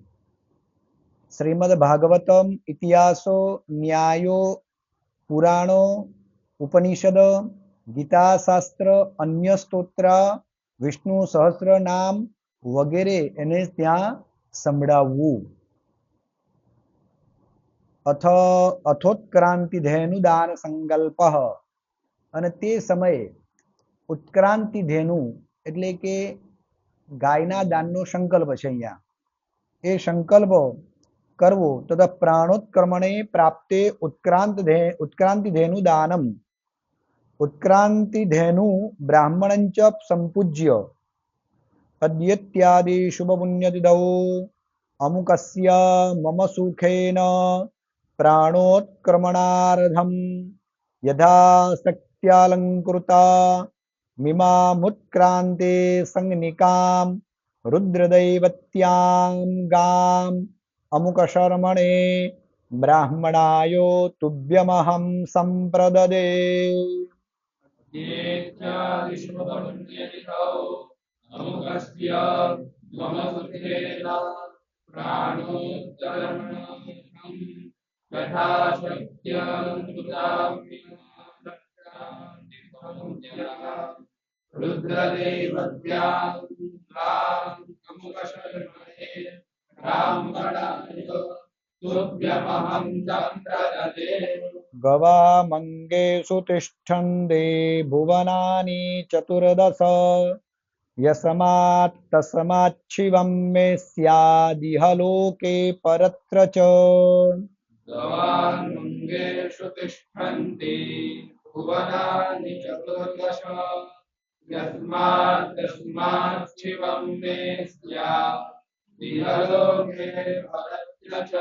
શ્રીમદ ભાગવતમ, ઇતિહાસો, ન્યાયો, પુરાણો, ઉપનિષદ, ગીતા શાસ્ત્ર, અન્ય સ્તોત્ર, વિષ્ણુ સહસ્ત્ર નામ વગેરે એને ત્યાં સંભળાવવું. અથોત્ક્રાંતિ ધેનુદાન સંકલ્પ. અને તે સમયે ઉત્ક્રાંતિ ધેનુ એટલે કે ગાયના દાનનો સંકલ્પ છે અહીંયા. એ સંકલ્પ કરવો તથા પ્રાણોત્ક્રમણે પ્રાપ્તે ઉત્ક્રાંતિ ધેનુ દાનમ. ઉત્ક્રાંતિ ધેનુ બ્રાહ્મણંચ સંપૂજ્ય અદ્યત્યાદિ શુભ પુણ્યતિથૌ અમુકસ્ય મમ સુખેન પ્રાણોત્ક્રમણાર્થમ યથાશક્ત્યાલંકૃતા મિમામુત્ક્રાંતે સંજ્ઞિકામ રુદ્રદૈવત્યામ ગામ અમુક શર્મણે બ્રાહ્મણાયો તુભ્યમહમ સંપ્રદદે. ગવામંગેષુ તિષ્ઠન્તે ભુવનાનિ ચતુર્દશ યસ્માत् તસ્માચ્છિવં મે સ્યાદિહ લોકે પરત્ર ચ. ગવામંગેષુ તિષ્ઠન્તિ ભુવનાનિ ચતુર્દશ યસ્માत् તસ્માચ્છિવં મે સ્યાદિહ લોકે પરત્ર ચ.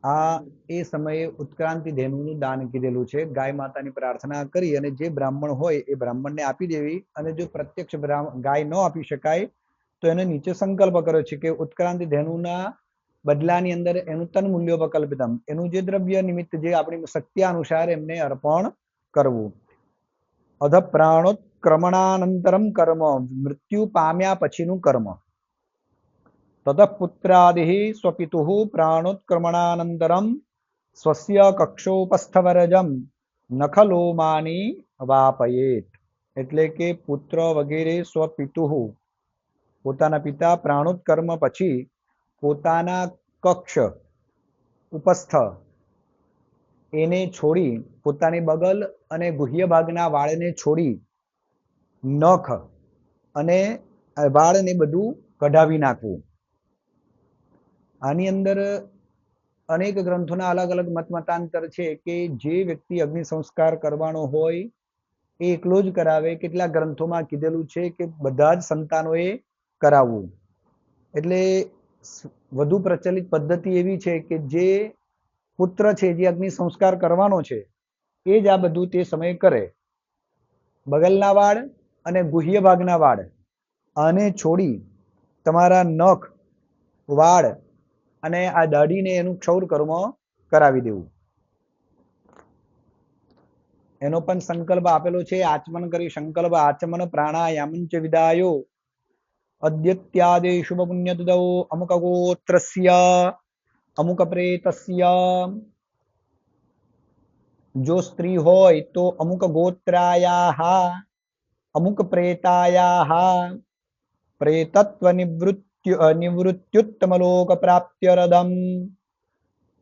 આ એ સમયે ઉત્ક્રાંતિ ધેનુનું દાન કીધેલું છે. ગાય માતાની પ્રાર્થના કરી અને જે બ્રાહ્મણ હોય એ બ્રાહ્મણને આપી દેવી. અને જો પ્રત્યક્ષ ગાય ન આપી શકાય તો એને નીચે સંકલ્પ કર્યો છે કે ઉત્ક્રાંતિ ધેનુના બદલાની અંદર એનું તન મૂલ્યોપકલ્પિતમ, એનું જે દ્રવ્ય નિમિત્ત જે આપણી શક્તિ અનુસાર એમને અર્પણ કરવું. અધ પ્રાણોત્ક્રમણાનંતરમ કર્મ, મૃત્યુ પામ્યા પછીનું કર્મ. તતઃ પુત્રાદિ સ્વપિતુઃ પ્રાણોત્ક્રમણાનંતરમ સ્વસ્ય કક્ષોપસ્થવરજમ નખલોમાની વાપયેત. એટલે કે પુત્ર વગેરે સ્વપિતુઃ પોતાના પિતા પ્રાણોત્કર્મ પછી પોતાના કક્ષ ઉપસ્થ એને છોડી, પોતાની બગલ અને ગુહ્ય ભાગના વાળને છોડી નખ અને વાળને બધું કઢાવી નાખવું. આની અંદર અનેક ગ્રંથોના અલગ અલગ મતમતાંતર છે કે જે વ્યક્તિ અગ્નિ સંસ્કાર કરવાનો હોય એ એકલો જ કરાવે. કેટલાક ગ્રંથોમાં કીધેલું છે કે બધા જ સંતાનોએ કરાવવું. એટલે વધુ પ્રચલિત પદ્ધતિ એવી છે કે જે પુત્ર છે જે અગ્નિ સંસ્કાર કરવાનો છે એ જ આ બધું તે સમયે કરે. બગલના વાળ અને ગુહ્ય ભાગના વાળ આને છોડી તમારા નખ, વાળ અને આ દાઢીને એનું ક્ષૌર કર્મ કરાવી દેવું. એનો પણ સંકલ્પ આપેલો છે. આચમન કરી સંકલ્પ આચમન પ્રાણાયામંચ વિદાયો અદ્યત્યાદે શુભ પુણ્યતિથૌ અમુક ગોત્રસ્ય અમુક પ્રેતસ્ય. જો સ્ત્રી હોય તો અમુક ગોત્રાયાહ અમુક પ્રેતાયાહ પ્રેતત્વ નિવૃત્ત્યુત્તમલોક પ્રાપ્ત્યરદમ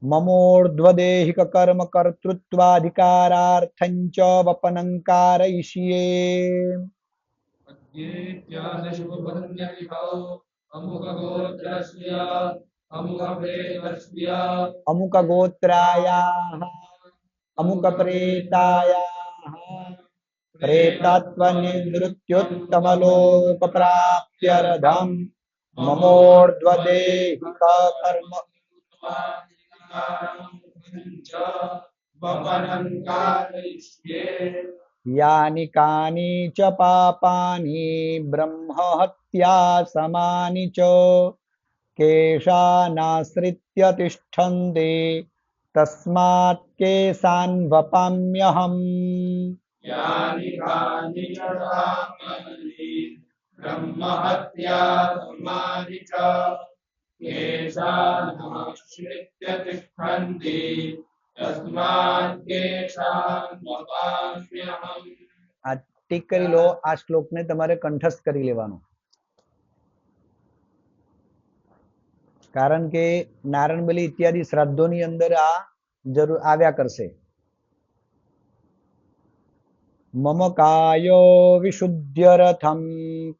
મમોર્ધ્વદેહિક કર્મ કર્તૃત્વાધિકારાર્થંચ વપનં કારયિષ્યે. અમુક ગોત્રાયાહ અમુક પ્રેતાયાહ પ્રેતત્વ નિવૃત્ત્યુત્તમલોક પ્રાપ્ત્યર્થમ મમોર્ધ્વદેહિક કર્મ. यानि कानि च पापानि ब्रह्महत्या समानि च केशानाश्रित्य तिष्ठन्ते तस्मात् केशान् वपाम्यहम्। यानि कानि च पापानि ब्रह्महत्या समानि च केशानाश्रित्य तिष्ठन्ति तस्मात् केशान् वपाम्यहम्। આ ટીક કરી લો, આ શ્લોકને તમારે કંઠસ્થ કરી લેવાનો, કારણ કે નારાયણ બલિ ઇત્યાદિ શ્રાદ્ધોની અંદર આ જરૂર આવ્યા કરશે. મમ કાયો વિશુદ્ધ્યરથમ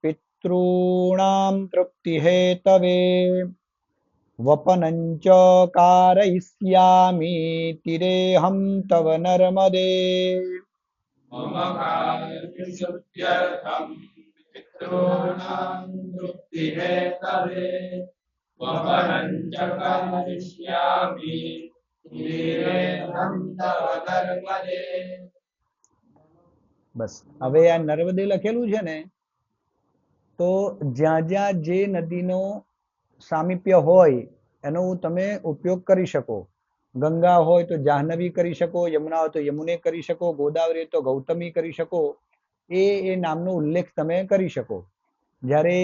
પિતॄણામ તૃપ્તિ હેતવે વપનંચ કારયિષ્યામિ તિરેહમ તવ નર્મદે. मम कायविशुद्ध्यर्थं पितॄणां तृप्तिहेतवे वपनं च करिष्यामि तीरेऽहं तव नर्मदे. બસ હવે આ નર્મદે લખેલું છે ને, તો જ્યાં જ્યાં જે નદીનો સામીપ્ય હોય એનો તમે ઉપયોગ કરી શકો. ગંગા હોય તો જાહ્નવી કરી શકો, યમુના હોય તો યમુને કરી શકો, ગોદાવરી તો ગૌતમી કરી શકો. એ નામનો ઉલ્લેખ તમે કરી શકો. જ્યારે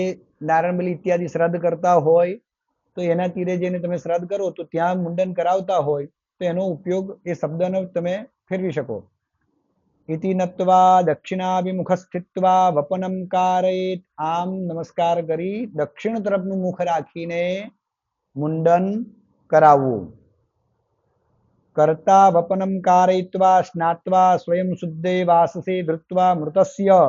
નારાયણ બલિ ઇત્યાદિ શ્રાદ્ધ કરતા હોય તો એના તીરે જઈને તમે શ્રાદ્ધ કરો તો ત્યાં મુંડન કરાવતા હોય તો એનો ઉપયોગ એ શબ્દનો તમે ફેરવી શકો. इति नत्वा दक्षिणाभिमुख સ્થિત્વા વપનમ કારયેત. આમ નમસ્કાર કરી દક્ષિણ તરફનું મુખ રાખીને મુંડન કરાવવું. કર્તા વપનમ કારયિત્વા સ્નાત્વા સ્વયં શુદ્ધે વાસસે ધૃત્વા મૃતસ્ય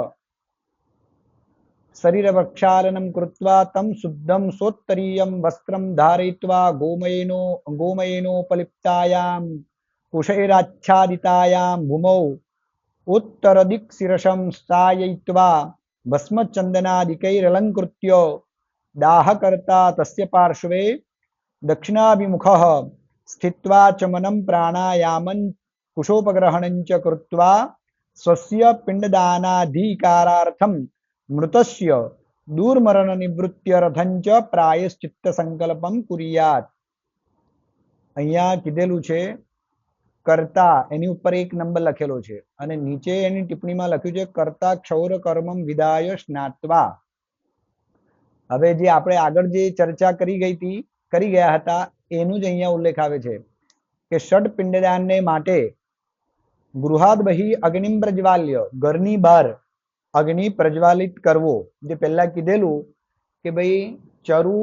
શરીર પ્રક્ષાલનમ કૃત્વા તમ શુદ્ધમ સોત્તરીયમ વસ્ત્રમ ધારયિત્વા ગોમયેનોપલિપ્તાયામ कुशैराच्छादितायां भूमौ उत्तरदिक्शिरसं स्थाययित्वा भस्मचन्दनादिकैरलङ्कृत्य दाहकर्ता तस्य पार्श्वे दक्षिणाभिमुखः स्थित्वा चमनं प्राणायामं कुशोपग्रहणं च कृत्वा स्वस्य पिण्डदानाधिकारार्थं मृतस्य दूर्मरणनिवृत्त्यर्थं च प्रायश्चित्त संकल्पं कुर्यात्. અહીંયા કીધેલું છે કર્તા, એની ઉપર એક નંબર લખેલો છે અને નીચે એની ટિપ્પણીમાં લખ્યું છે કર્તા ક્ષૌર કર્મમ વિદાય સ્નાત્વા. હવે જે આપણે આગળ જે ચર્ચા કરી ગયા હતા એનું જ અહીંયા ઉલ્લેખ આવે છે કે ષડ પિંડદાનને માટે ગૃહાદ બહિ અગ્નિમ પ્રજ્વાલ્ય, ઘરની બહાર અગ્નિ પ્રજ્વાલિત કરવો. જે પહેલા કીધેલું કે ભાઈ ચરુ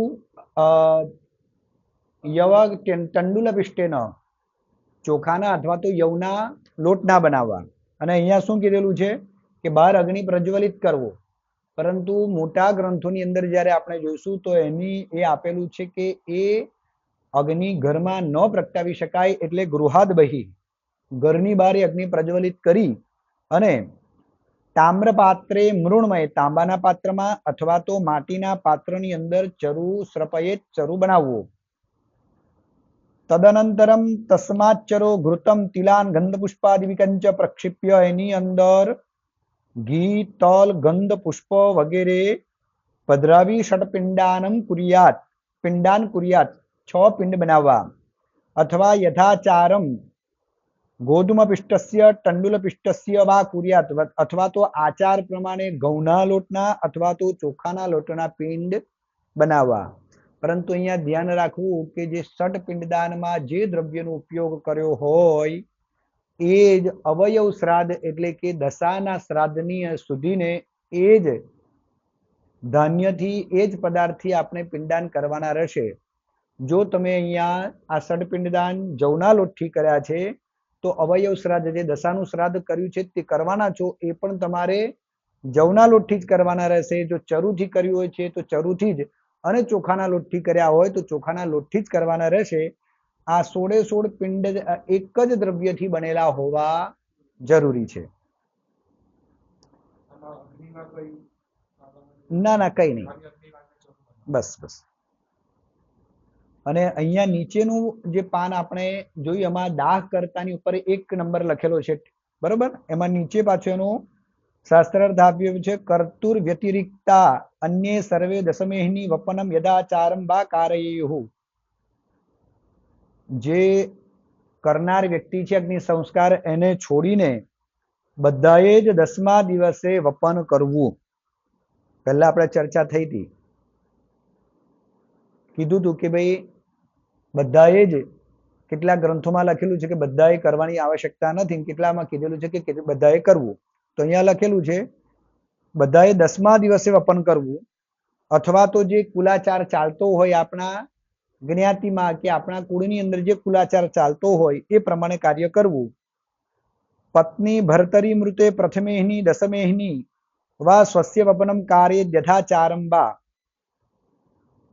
યવ તંડુલ પિષ્ટેન, ચોખાના અથવા તો યવના લોટના બનાવવા. અને અહીંયા શું કીધેલું છે કે બહાર અગ્નિ પ્રજ્વલિત કરવો. પરંતુ મોટા ગ્રંથોની અંદર જ્યારે આપણે જોઈશું તો એની એ આપેલું છે કે એ અગ્નિ ઘરમાં ન પ્રગટાવી શકાય, એટલે ગૃહાદ બહી, ઘરની બહાર અગ્નિ પ્રજ્વલિત કરી અને તામ્ર પાત્રે મૃણમય, તાંબાના પાત્રમાં અથવા તો માટીના પાત્રની અંદર ચરુ શ્રપયેત, ચરુ બનાવવો. તદનંતરમ તસ્માચ્ચરો ઘૃતમ તિલાન ગંધ પુષ્પાદિકંચ પ્રક્ષિપ્ય, એની અંદર ઘી, તલ, ગંધ, પુષ્પ વગેરે પધરાવી ષટપિંડાનમ કુર્યાત, પિંડાન કુર્યાત, 6 પિંડ બનાવવા. અથવા યથાચારમ ગોધુમ પિષ્ટસ્ય તંડુલ પિષ્ટસ્ય વા કુર્યાત, અથવા તો આચાર પ્રમાણે ઘઉંના લોટના અથવા તો ચોખાના લોટના પિંડ બનાવવા. પરંતુ અહીંયા ધ્યાન રાખવું કે જે ષટ પિંડદાનમાં જે દ્રવ્યનો ઉપયોગ કર્યો હોય એ જ અવયવ શ્રાદ્ધ એટલે કે દશાના શ્રાદ્ધની સુધીને એ જ ધાન્યથી, એ જ પદાર્થથી આપણે પિંડદાન કરવાના રહેશે. જો તમે અહીંયા આ ષડ પિંડદાન જવના લોટથી કર્યા છે તો અવયવ શ્રાદ્ધ જે દશાનું શ્રાદ્ધ કર્યું છે તે કરવાના છો એ પણ તમારે જવના લોટથી જ કરવાના રહેશે. જો ચરુથી કર્યું હોય છે તો ચરુથી જ, અને ચોખાના લોટથી કર્યા હોય તો ચોખાના લોટથી જ કરવાના રહેશે. આ 16 પિંડ એક જ દ્રવ્યથી બનેલા હોવા જરૂરી છે. ના ના કઈ નહીં, બસ બસ. અને અહીંયા નીચેનું જે પાન આપણે જોયું એમાં દાહ કર્તાની ઉપર 1 નંબર લખેલો છે, બરોબર. એમાં નીચે પાછું એનું શાસ્ત્રાર્થ આપ્યું છે, કર્તુર વ્યતિરિક્તા અન્ય સર્વે દશમેહની વપનમ યદાચારમ વા કારયેયુઃ. જે કરનાર વ્યક્તિ છે અગ્નિ સંસ્કાર, એને છોડીને બધાએ જ 10મા દિવસે વપન કરવું. પહેલા આપણે ચર્ચા થઈ હતી, કીધું હતું કે ભાઈ બધાએ જ, કેટલાક ગ્રંથોમાં લખેલું છે કે બધાએ કરવાની આવશ્યકતા નથી, કેટલામાં કીધેલું છે કે બધાએ કરવું. તો અહીંયા લખેલું છે બધાએ 10મા દિવસે વપન કરવું, અથવા તો જે કુલાચાર ચાલતો હોય આપણા જ્ઞાતિમાં કે આપણા કુળની અંદર જે કુલાચાર ચાલતો હોય એ પ્રમાણે કાર્ય કરવું. પત્ની ભર્તરી મૃતે પ્રથમેહની દશમેહની વા સ્વસ્ય વપનમ કાર્ય યથાચારમ વા.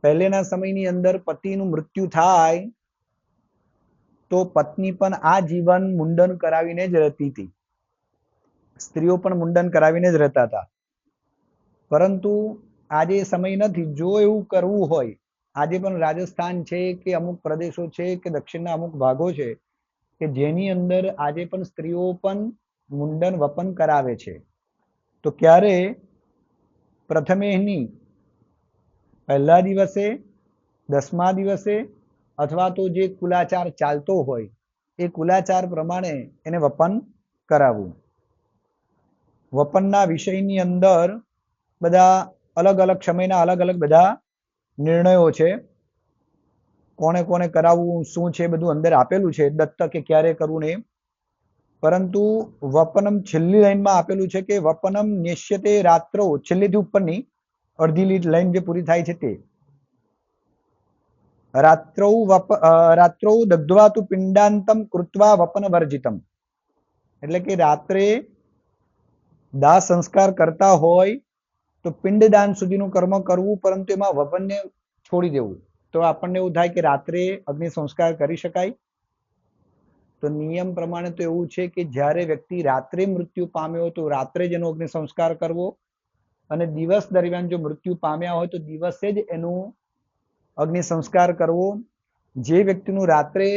પહેલેના સમયની અંદર પતિનું મૃત્યુ થાય તો પત્ની પણ આ જીવન મુંડન કરાવીને જ રહેતી હતી. સ્ત્રીઓ પણ મુંડન કરાવીને જ રહેતા હતા. પરંતુ આજે સમય નથી. જો એવું કરવું હોય, આજે પણ રાજસ્થાન છે કે અમુક પ્રદેશો છે કે દક્ષિણના અમુક ભાગો છે કે જેની અંદર આજે પણ સ્ત્રીઓ પણ મુંડન વપન કરાવે છે. તો ક્યારે? પ્રથમેહની પહેલા દિવસે, 10મા દિવસે, અથવા તો જે કુલાચાર ચાલતો હોય એ કુલાચાર પ્રમાણે એને વપન કરાવવું. વપનના વિષયની અંદર બધા અલગ અલગ સમયના અલગ અલગ બધા નિર્ણયો છે. કોને કોને કરાવવું, શું છે, બધું અંદર આપેલું છે, દત્ત કે ક્યારે કરવું ને. પરંતુ વપનમ છેલ્લી લાઈનમાં આપેલું છે કે વપનમ નેષ્યતે રાત્રો, છેલ્લીથી ઉપરની અડધી લાઈન જે પૂરી થાય છે તે રાત્રૌ દગ્ધ્વા તુ પિંડાંતમ કૃત્વા વપન વર્જિતમ. એટલે કે રાત્રે દાહ સંસ્કાર કરતા હોય તો પિંડદાન સુધીનું કર્મ કરવું, પરંતુ એમાં વપનને છોડી દેવું. તો આપણને એવું થાય કે રાત્રે અગ્નિ સંસ્કાર કરી શકાય. તો નિયમ પ્રમાણે તો એવું છે કે જ્યારે વ્યક્તિ રાત્રે મૃત્યુ પામ્યો તો રાત્રે જ એનો અગ્નિ સંસ્કાર કરવો, અને દિવસ દરમિયાન જો મૃત્યુ પામ્યા હોય તો દિવસે જ એનું અગ્નિ સંસ્કાર કરવો. જે વ્યક્તિનું રાત્રે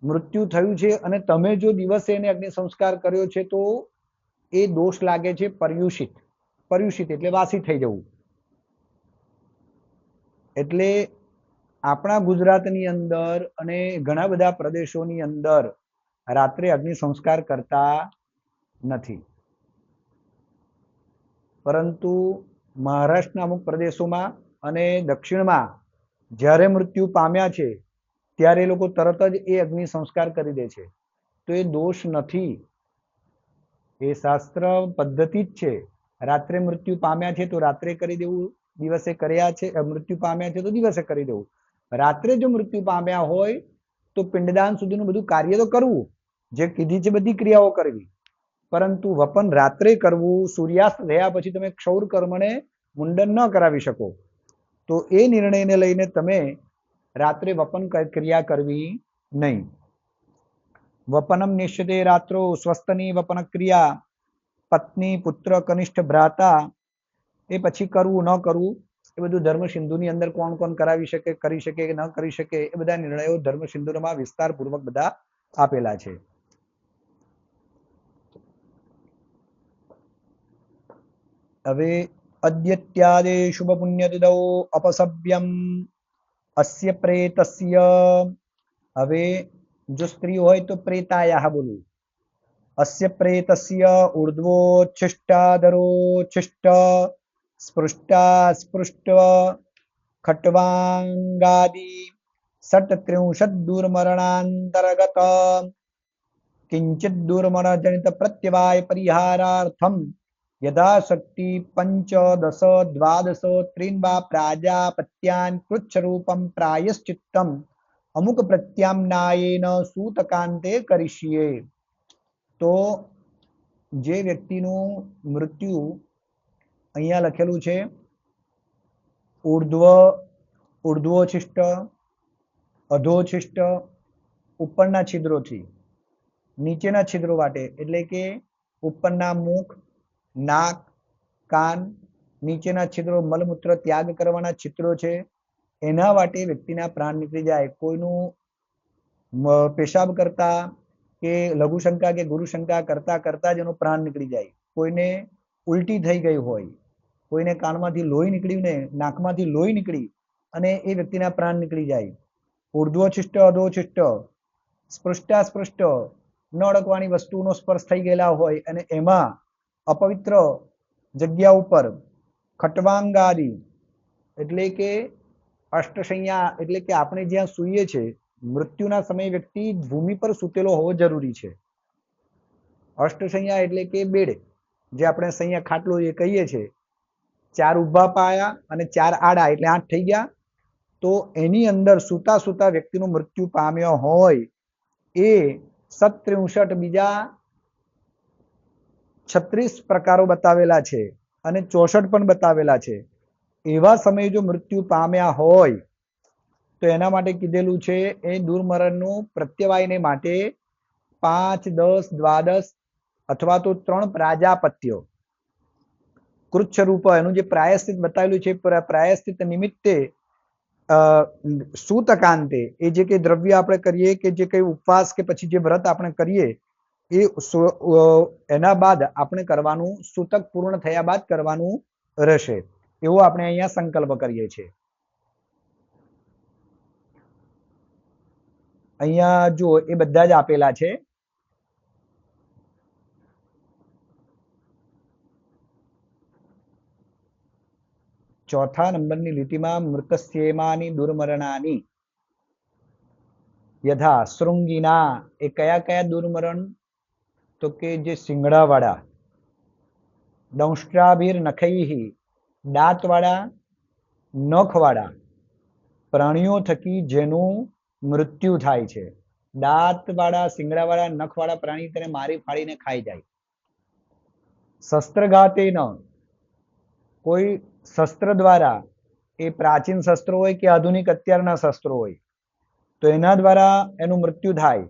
મૃત્યુ થયું છે અને તમે જો દિવસે એને અગ્નિ સંસ્કાર કર્યો છે તો એ દોષ લાગે છે પર્યુષિત. પર્યુષિત એટલે વાસી થઈ જવું. એટલે આપણા ગુજરાતની અંદર અને ઘણા બધા પ્રદેશોની અંદર રાત્રે અગ્નિ સંસ્કાર કરતા નથી. પરંતુ મહારાષ્ટ્રના અમુક પ્રદેશોમાં અને દક્ષિણમાં જ્યારે મૃત્યુ પામ્યા છે ત્યારે એ લોકો તરત જ એ અગ્નિ સંસ્કાર કરી દે છે. તો એ દોષ નથી, એ શાસ્ત્ર પદ્ધતિ જ છે. રાત્રે મૃત્યુ પામ્યા છે તો રાત્રે કરી દેવું, દિવસે કર્યા છે મૃત્યુ પામ્યા છે તો દિવસે કરી દેવું. રાત્રે જો મૃત્યુ પામ્યા હોય તો પિંડદાન સુધીનું બધું કાર્ય તો કરવું, જે કીધી છે બધી ક્રિયાઓ કરવી, પરંતુ વપન રાત્રે કરવું. સૂર્યાસ્ત થયા પછી તમે ક્ષૌર કર્મને મુંડન ન કરાવી શકો. તો એ નિર્ણયને લઈને તમે રાત્રે વપન ક્રિયા કરવી નહીં. વપનમ નિશ્ચિતે રાત્રો સ્વસ્તની વપન ક્રિયા પત્ની પુત્ર કનિષ્ઠ ભ્રાતા. એ પછી કરવું ન કરવું એ બધું ધર્મ સિંધુની અંદર કોણ કોણ કરાવી શકે, કરી શકે કે ન કરી શકે, એ બધા નિર્ણયો ધર્મ સિંધુમાં વિસ્તારપૂર્વક બધા આપેલા છે. હવે અદ્યત્યાદે શુભ પુણ્ય તિદૌ અપસવ્યમ અસ્ય પ્રેતસ્ય. હવે જો સ્ત્રી હોય તો પ્રેતાયાહ બોલું. અસ્ય પ્રેતસ્ય ઉર્ધ્વોચ્છિષ્ટાદરોચ્છિષ્ટ સ્પૃષ્ટા સ્પૃષ્ટ ખટ્વાંગાદિ ષટ્ત્રિંશદ દુર્મરણાંતર્ગત કિંચિત દુર્મણ જનિત પ્રત્યવાય પરિહારાર્થમ યથાશક્તિ 5 10 12 ત્રીન્વા પ્રાજાપત્યાન કૃચ્છરૂપમ પ્રાયશ્ચિત્તમ અમુક પ્રત્યામ્નાયેન સૂતકાંતે કરીષ્યે. તો જે વ્યક્તિનું મૃત્યુ અહીંયા લખેલું છે ઉર્ધ્વોચ્છિષ્ટ, અધોચ્છિષ્ટ, ઉપરના છિદ્રોથી નીચેના છિદ્રો વાટે, એટલે કે ઉપરના મુખ, નાક, કાન, નીચેના છિદ્રો મલમૂત્ર ત્યાગ કરવાના છિદ્રો છે, એના વાટે વ્યક્તિના પ્રાણ નીકળી જાય. કોઈનું પેશાબ કરતા કે લઘુશંકા કે ગુરુશંકા કરતા કરતા જ એનો પ્રાણ નીકળી જાય. કોઈને ઉલટી થઈ ગઈ હોય, કોઈને કાનમાંથી લોહી નીકળ્યું ને નાકમાંથી લોહી નીકળી અને એ વ્યક્તિના પ્રાણ નીકળી જાય. ઉર્ધ્વચિષ્ટ અધોચિષ્ટ સ્પૃષ્ટાસ્પૃષ્ટ ન અડકવાની વસ્તુનો સ્પર્શ થઈ ગયેલા હોય અને એમાં અપવિત્ર જગ્યા ઉપર ખટવાંગાદી એટલે કે અષ્ટશૈયા એટલે કે આપણે જ્યાં સૂઈએ છીએ મૃત્યુના સમયે વ્યક્તિ ભૂમિ પર સૂતેલો હોવો જરૂરી છે. અષ્ટશૈયા એટલે કે બેડ, જે આપણે સૈયા ખાટલો એ કહીએ છીએ. 4 ઊભા પાયા અને 4 આડા એટલે 8 થઈ ગયા. તો એની અંદર સૂતા સૂતા વ્યક્તિનું મૃત્યુ પામ્યો હોય એ 67 બીજા 36 પ્રકારો બતાવેલા છે અને 64 પણ બતાવેલા છે. એવા સમયે જો મૃત્યુ પામ્યા હોય તો એના માટે કીધેલું છે એ દુર્મરણનું પ્રત્યવાયને માટે 5, 10, 12 અથવા તો 3 પ્રાજાપત્યો કૃચ્છ રૂપ એનું જે પ્રાયશ્ચિત બતાવેલું છે પ્રાયશ્ચિત નિમિત્તે સૂતકાંતે એ જે કઈ દ્રવ્ય આપણે કરીએ કે જે કઈ ઉપવાસ કે પછી જે વ્રત આપણે કરીએ એ એના બાદ આપણે કરવાનું સૂતક પૂર્ણ થયા બાદ કરવાનું રહેશે એવો આપણે અહીંયા સંકલ્પ કરીએ છીએ. અહીંયા જો એ બધા જ આપેલા છે. ચોથા નંબરની લીટીમાં મૃતસ્યેમાની દુર્મરણાની યથા શૃંગીના એ કયા કયા દુર્મરણ તો કે જે સિંગડાવાળા, દંષ્ટ્રાભીર નખૈહી દાંતવાળા નખવાળા પ્રાણીઓ થકી જેનું મૃત્યુ થાય છે. દાંતવાળા સિંગડાવાળા નખવાળા પ્રાણી તેને મારી ફાડીને ખાઈ જાય. શસ્ત્રઘાતે ન કોઈ શસ્ત્ર દ્વારા એ પ્રાચીન શસ્ત્રો હોય કે આધુનિક અત્યારના શસ્ત્રો હોય તો એના દ્વારા એનું મૃત્યુ થાય.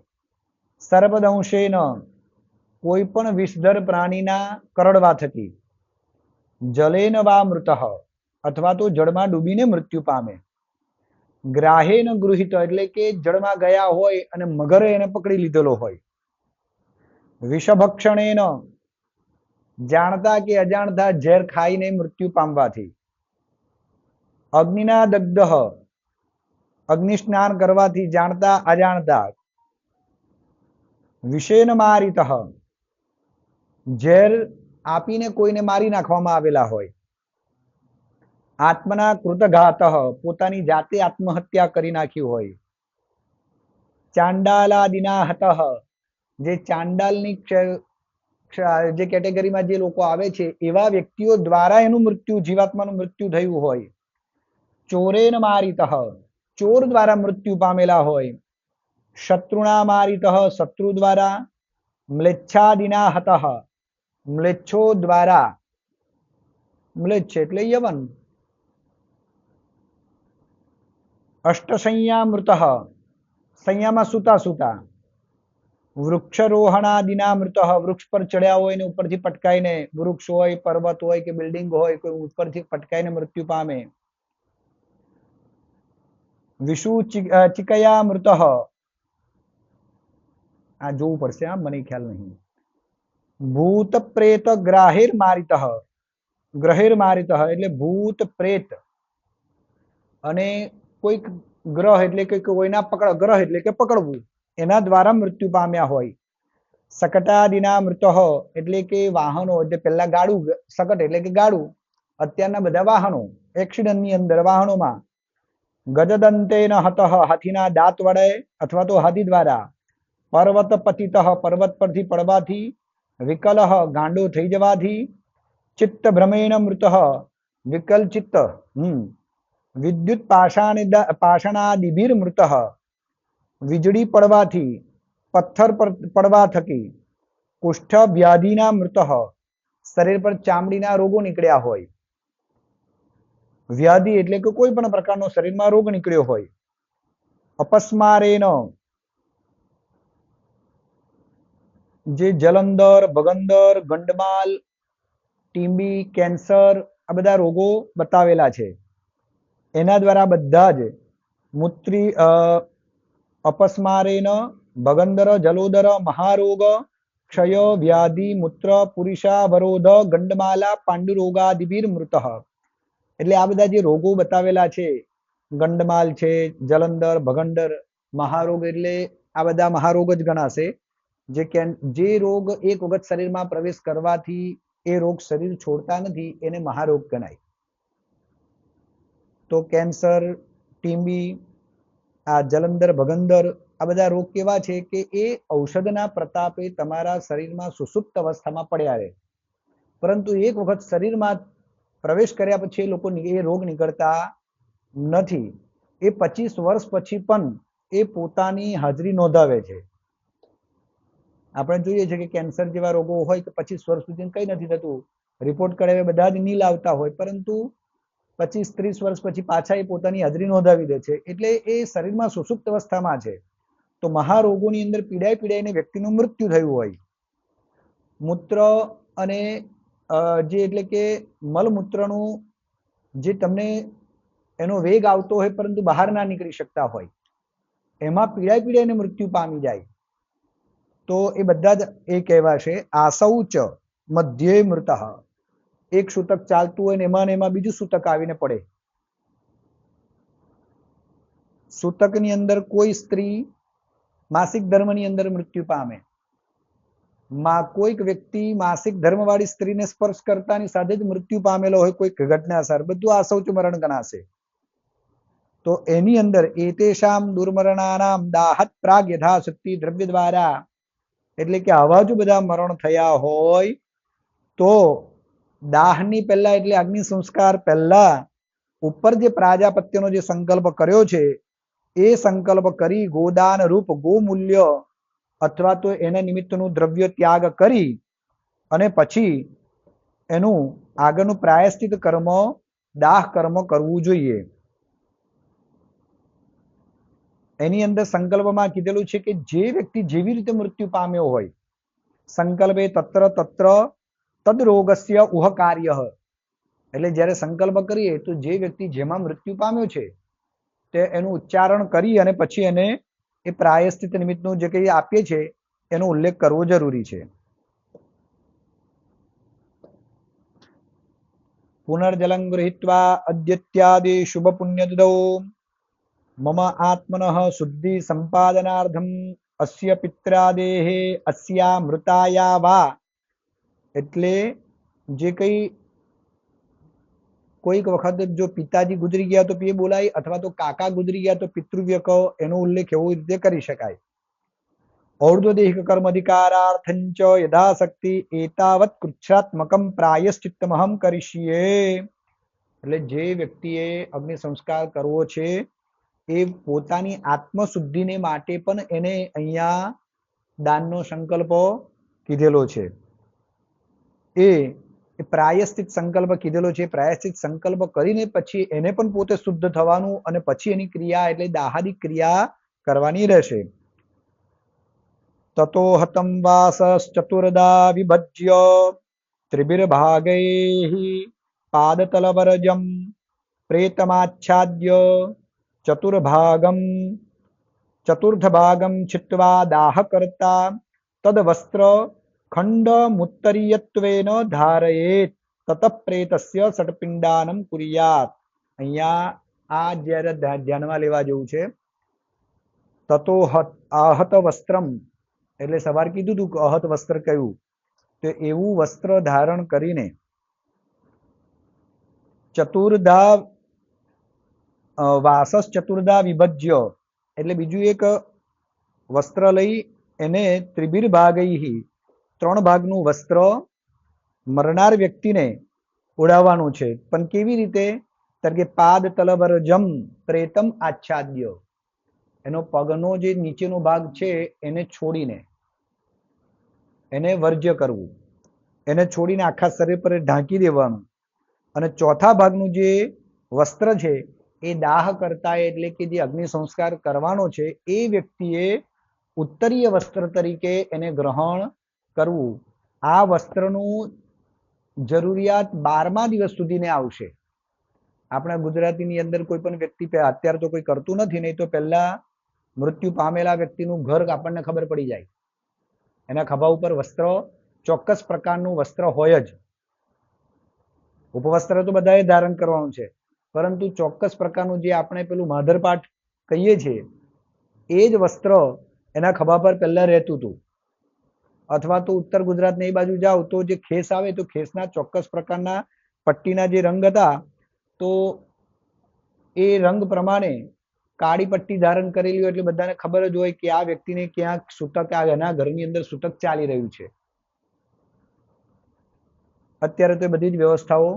સર્પદંશેન કોઈ પણ વિષધર પ્રાણીના કરડવા થકી, જલેન વા મૃતઃ અથવા તો જળમાં ડૂબીને મૃત્યુ પામે. ગ્રાહેન ગૃહિત એટલે કે જળમાં ગયા હોય અને મગરે એને પકડી લીધેલો હોય. વિષભક્ષણેન જાણતા કે અજાણતા ઝેર ખાઈને મૃત્યુ પામવાથી. અગ્નિના દગ્ધ અગ્નિ સ્નાન કરવાથી જાણતા અજાણતા. વિષેન મારિત ઝેર આપીને કોઈને મારી નાખવામાં આવેલા હોય. આત્મના કૃતઘાત પોતાની જાતે આત્મહત્યા કરી નાખી હોય. ચાંડાલાદિના હતઃ જે ચાંડાલની જે કેટેગરીમાં જે લોકો આવે છે એવા વ્યક્તિઓ દ્વારા એનું મૃત્યુ જીવાત્માનું મૃત્યુ થયું હોય. ચોરેન મારિત ચોર દ્વારા મૃત્યુ પામેલા હોય. શત્રુના મારિત શત્રુ દ્વારા. મ્લેચ્છાદિના હતઃ મ્લેચ્છો દ્વારા. મ્લેચ્છ એટલે યવન. અષ્ટસંયા મૃત સંયામાં સુતા સુતા. વૃક્ષારોહણાદિના મૃત વૃક્ષ પર ચડ્યા હોય ને ઉપરથી પટકાઈને, વૃક્ષ હોય પર્વત હોય કે બિલ્ડિંગ હોય કોઈ ઉપરથી પટકાઈને મૃત્યુ પામે. વિષુ ચિકયા મૃત આ જોવું પડશે, આ મને ખ્યાલ નહીં. ભૂત પ્રેત ગ્રાહિર મારિત ગ્રહિર મારિત એટલે ભૂત પ્રેત અને કોઈક ગ્રહ એટલે કે કોઈના પકડ ગ્રહ એટલે કે પકડવું એના દ્વારા મૃત્યુ પામ્યા હોય. શકટાદિના મૃત એટલે કે વાહનો એટલે પહેલા ગાડું, શકટ એટલે કે ગાડું, અત્યારના બધા વાહનો એક્સિડન્ટની અંદર વાહનોમાં. ગજદંતેન હતઃ હાથીના દાંત વડે અથવા તો હાથી દ્વારા. પર્વત પતિત પર્વત પરથી પડવાથી. વિકલઃ ગાંડો થઈ જવાથી. ચિત્ત ભ્રમેણ મૃત વિકલ ચિત્ત. વિદ્યુત પાષાણાદિભીર મૃત વીજળી પડવાથી, પથ્થર પર પડવા થકી. કુષ્ઠ વ્યાધિના મૃત શરીર પર ચામડીના રોગો નીકળ્યા હોય. વ્યાધિ એટલે કે કોઈ પણ પ્રકારનો શરીરમાં રોગ નીકળ્યો હોય. અપસ્મારેન જે જલંધર, ભગંદર, ગંડમાલ, ટીબી, કેન્સર આ બધા રોગો બતાવેલા છે. એના દ્વારા બધા જ મૂત્રી અપસ્મારેન ભગંદર જલોદર મહારોગ ક્ષય વ્યાધિ મૂત્ર પુરુષાવરોધ ગંડમાલા પાંડુરોગાદિભીર મૃત. એટલે આ બધા જે રોગો બતાવેલા છે, ગંડમાલ છે, જલંધર, ભગંડર, મહારોગ એટલે આ બધા મહારોગ જ ગણાશે. જે રોગ એક વખત શરીરમાં પ્રવેશ કરવાથી એ રોગ શરીર છોડતા નથી એને મહારોગ ગણાય. તો કેન્સર, ટીબી, આ જલંધર, ભગંદર આ બધા રોગ કેવા છે કે એ ઔષધના પ્રતાપે તમારા શરીરમાં સુષુપ્ત અવસ્થામાં પડ્યા રહે, પરંતુ એક વખત શરીરમાં પ્રવેશ કર્યા પછી એ લોકો એ રોગ નીકળતા નથી. એ 25 વર્ષ પછી પણ એ પોતાની હાજરી નોંધાવે છે. આપણે જોઈએ છે કે કેન્સર જેવા રોગો હોય તો 25 વર્ષ સુધી કંઈ નથી થતું, રિપોર્ટ કરાવે બધા જ નીલ આવતા હોય, પરંતુ 25-30 વર્ષ પછી પાછા એ પોતાની હાજરી નોંધાવી દે છે. એટલે એ શરીરમાં સુષુપ્ત અવસ્થામાં છે. તો મહારોગોની અંદર પીડાઈને વ્યક્તિનું મૃત્યુ થયું હોય. મૂત્ર અને જે એટલે કે મળમૂત્રનું જે તમને એનો વેગ આવતો હોય પરંતુ બહાર ના નીકળી શકતા હોય, એમાં પીડાઈને મૃત્યુ પામી જાય તો એ બધા જ એ કહેવાશે આસૌચ મધ્યે મૃત. એક સૂતક ચાલતું હોય ને એમાં બીજું સૂતક આવીને પડે. સૂતકની અંદર કોઈ સ્ત્રી માસિક ધર્મની અંદર મૃત્યુ પામે, કોઈક વ્યક્તિ માસિક ધર્મવાળી સ્ત્રીને સ્પર્શ કરતાની સાથે જ મૃત્યુ પામેલો હોય કોઈક ઘટનાસર, બધું આસૌચ મરણ ગણાશે. તો એની અંદર એતેષામ દુર્મરણાનામ દાહત પ્રાગ યથાશક્તિ દ્રવ્ય દ્વારા, એટલે કે આવા જો બધા મરણ થયા હોય તો દાહની પહેલા એટલે અગ્નિ સંસ્કાર પહેલા ઉપર જે પ્રાજાપત્યનો જે સંકલ્પ કર્યો છે એ સંકલ્પ કરી ગોદાન રૂપ ગોમૂલ્ય અથવા તો એના નિમિત્તનું દ્રવ્ય ત્યાગ કરી અને પછી એનું આગળનું પ્રાયશ્ચિત કર્મ દાહ કર્મ કરવું જોઈએ. એની અંદર સંકલ્પમાં કીધેલું છે કે જે વ્યક્તિ જેવી રીતે મૃત્યુ પામ્યો હોય, સંકલ્પે તત્ર તત્ર તદ રોગસ્ય ઉહ કાર્ય. એટલે જ્યારે સંકલ્પ કરીએ તો જે વ્યક્તિ જેમાં મૃત્યુ પામ્યો છે તે એનું ઉચ્ચારણ કરી અને પછી એને એ પ્રાયશ્ચિત નિમિત્તનું જે કંઈ આપીએ છે એનો ઉલ્લેખ કરવો જરૂરી છે. પુનર્જલં ગૃહીત્વા અદ્યત્યાદિ શુભ પુણ્ય દદૌ મમ આત્મનઃ શુદ્ધિ સંપાદનાર્થમ અસ્ય પિત્રાદેહે અસ્યા મૃતાયા વા. એટલે જે કંઈ કોઈક વખત જો પિતાજી ગુજરી ગયા તો એ બોલાય, અથવા તો કાકા ગુજરી ગયા તો પિતૃવ્ય કહો, એનો ઉલ્લેખ એવી રીતે કરી શકાય. ઔર્ધ્વદેહિક કર્મ અધિકારાર્થંચ યથાશક્તિ એતાવત કૃચ્છાત્મકમ પ્રાયશ્ચિત્તમહમ કરીશ્યે. એટલે જે વ્યક્તિએ અગ્નિ સંસ્કાર કરવો છે એ પોતાની આત્મશુદ્ધિને માટે પણ એને અહીંયા દાનનો સંકલ્પ કીધેલો છે. એ પ્રાયશ્ચિત સંકલ્પ કીધેલો છે. પ્રાયશ્ચિત સંકલ્પ કરીને પછી એને પણ પોતે શુદ્ધ થવાનું અને પછી એની ક્રિયા એટલે દાહાદી ક્રિયા કરવાની રહેશે. તતો હતમ વાસશ્ચતુર્ધા વિભજ્ય ત્રિભિર્ભાગૈઃ પાદતલવરજમ પ્રેતમાચ્છાદ્ય ચતુર્થભાગમ છિત્વા દાહ કરતા તદ વસ્ત્ર ખંડમુત્તરીયત્વેન ધારયેત તત પ્રેતસ્ય સટપિંડાનમ કુર્યાત. અહીંયા આ જ્યારે ધ્યાનમાં લેવા જેવું છે. તતો આહત વસ્ત્રમ એટલે સવાર કીધું હતું કે અહત વસ્ત્ર કયું, તો એવું વસ્ત્ર ધારણ કરીને ચતુર્ધા વાસસ ચતુર્ધા વિભજ્ય એટલે બીજું એક વસ્ત્ર લઈ એને ત્રિભિર ભાગૈહિ 3 ભાગનું વસ્ત્ર મરનાર વ્યક્તિને ઓઢાવવાનું છે. પણ કેવી રીતે? કારણ કે પાદ તલવરજમ પ્રેતમ આચ્છાદ્ય, એનો પગનો જે નીચેનો ભાગ છે એને છોડીને એને વર્જ્ય કરવું, એને છોડીને આખા શરીર પર ઢાંકી દેવાનું. અને ચોથા ભાગનું જે વસ્ત્ર છે એ દાહ કરતા એટલે કે જે અગ્નિ સંસ્કાર કરવાનો છે એ વ્યક્તિએ ઉત્તરીય વસ્ત્ર તરીકે એને ગ્રહણ કરવું. આ વસ્ત્રનું જરૂરિયાત 12મા દિવસ સુધીને આવશે. આપણા ગુજરાતીની અંદર કોઈ પણ વ્યક્તિ અત્યારે તો કોઈ કરતું નથી, નહીં તો પહેલા મૃત્યુ પામેલા વ્યક્તિનું ઘર આપણને ખબર પડી જાય. એના ખભા ઉપર વસ્ત્ર, ચોક્કસ પ્રકારનું વસ્ત્ર હોય જ. ઉપવસ્ત્ર તો બધાએ ધારણ કરવાનું છે, પરંતુ ચોક્કસ પ્રકારનું જે આપણે પેલું માધરપાટ કહીએ છીએ એ જ વસ્ત્ર એના ખભા પર પહેલા રહેતું હતું. અથવા તો ઉત્તર ગુજરાતની એ બાજુ જાઓ તો જે ખેસ આવે તો ખેસના ચોક્કસ પ્રકારના પટ્ટીના જે રંગ હતા, તો એ રંગ પ્રમાણે કાળી પટ્ટી ધારણ કરેલી હોય એટલે બધાને ખબર જ હોય કે આ વ્યક્તિને ક્યાંક સૂતક, એના ઘરની અંદર સૂતક ચાલી રહ્યું છે. અત્યારે તો એ બધી જ વ્યવસ્થાઓ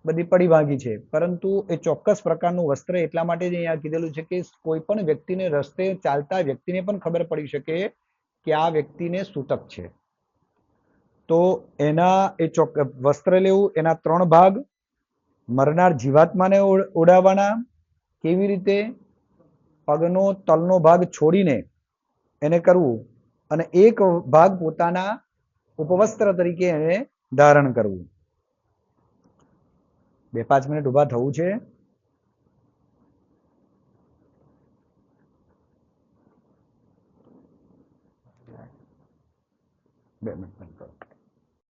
બધી પડી ભાંગી છે, પરંતુ એ ચોક્કસ પ્રકારનું વસ્ત્ર એટલા માટે જ અહીંયા કીધેલું છે કે કોઈ પણ વ્યક્તિને રસ્તે ચાલતા વ્યક્તિને પણ ખબર પડી શકે કે આ વ્યક્તિને સૂતક છે. તો એના એ વસ્ત્ર લેવું, એના 3 ભાગ, મરનાર જીવાત્માને ઓઢાવવાના, કેવી રીતે પગનો તલનો ભાગ છોડીને એને કરવું, અને એક ભાગ પોતાના ઉપવસ્ત્ર તરીકે એને ધારણ કરવું. 2-5 મિનિટ ઊભા થવું છે. બે મિનિટ.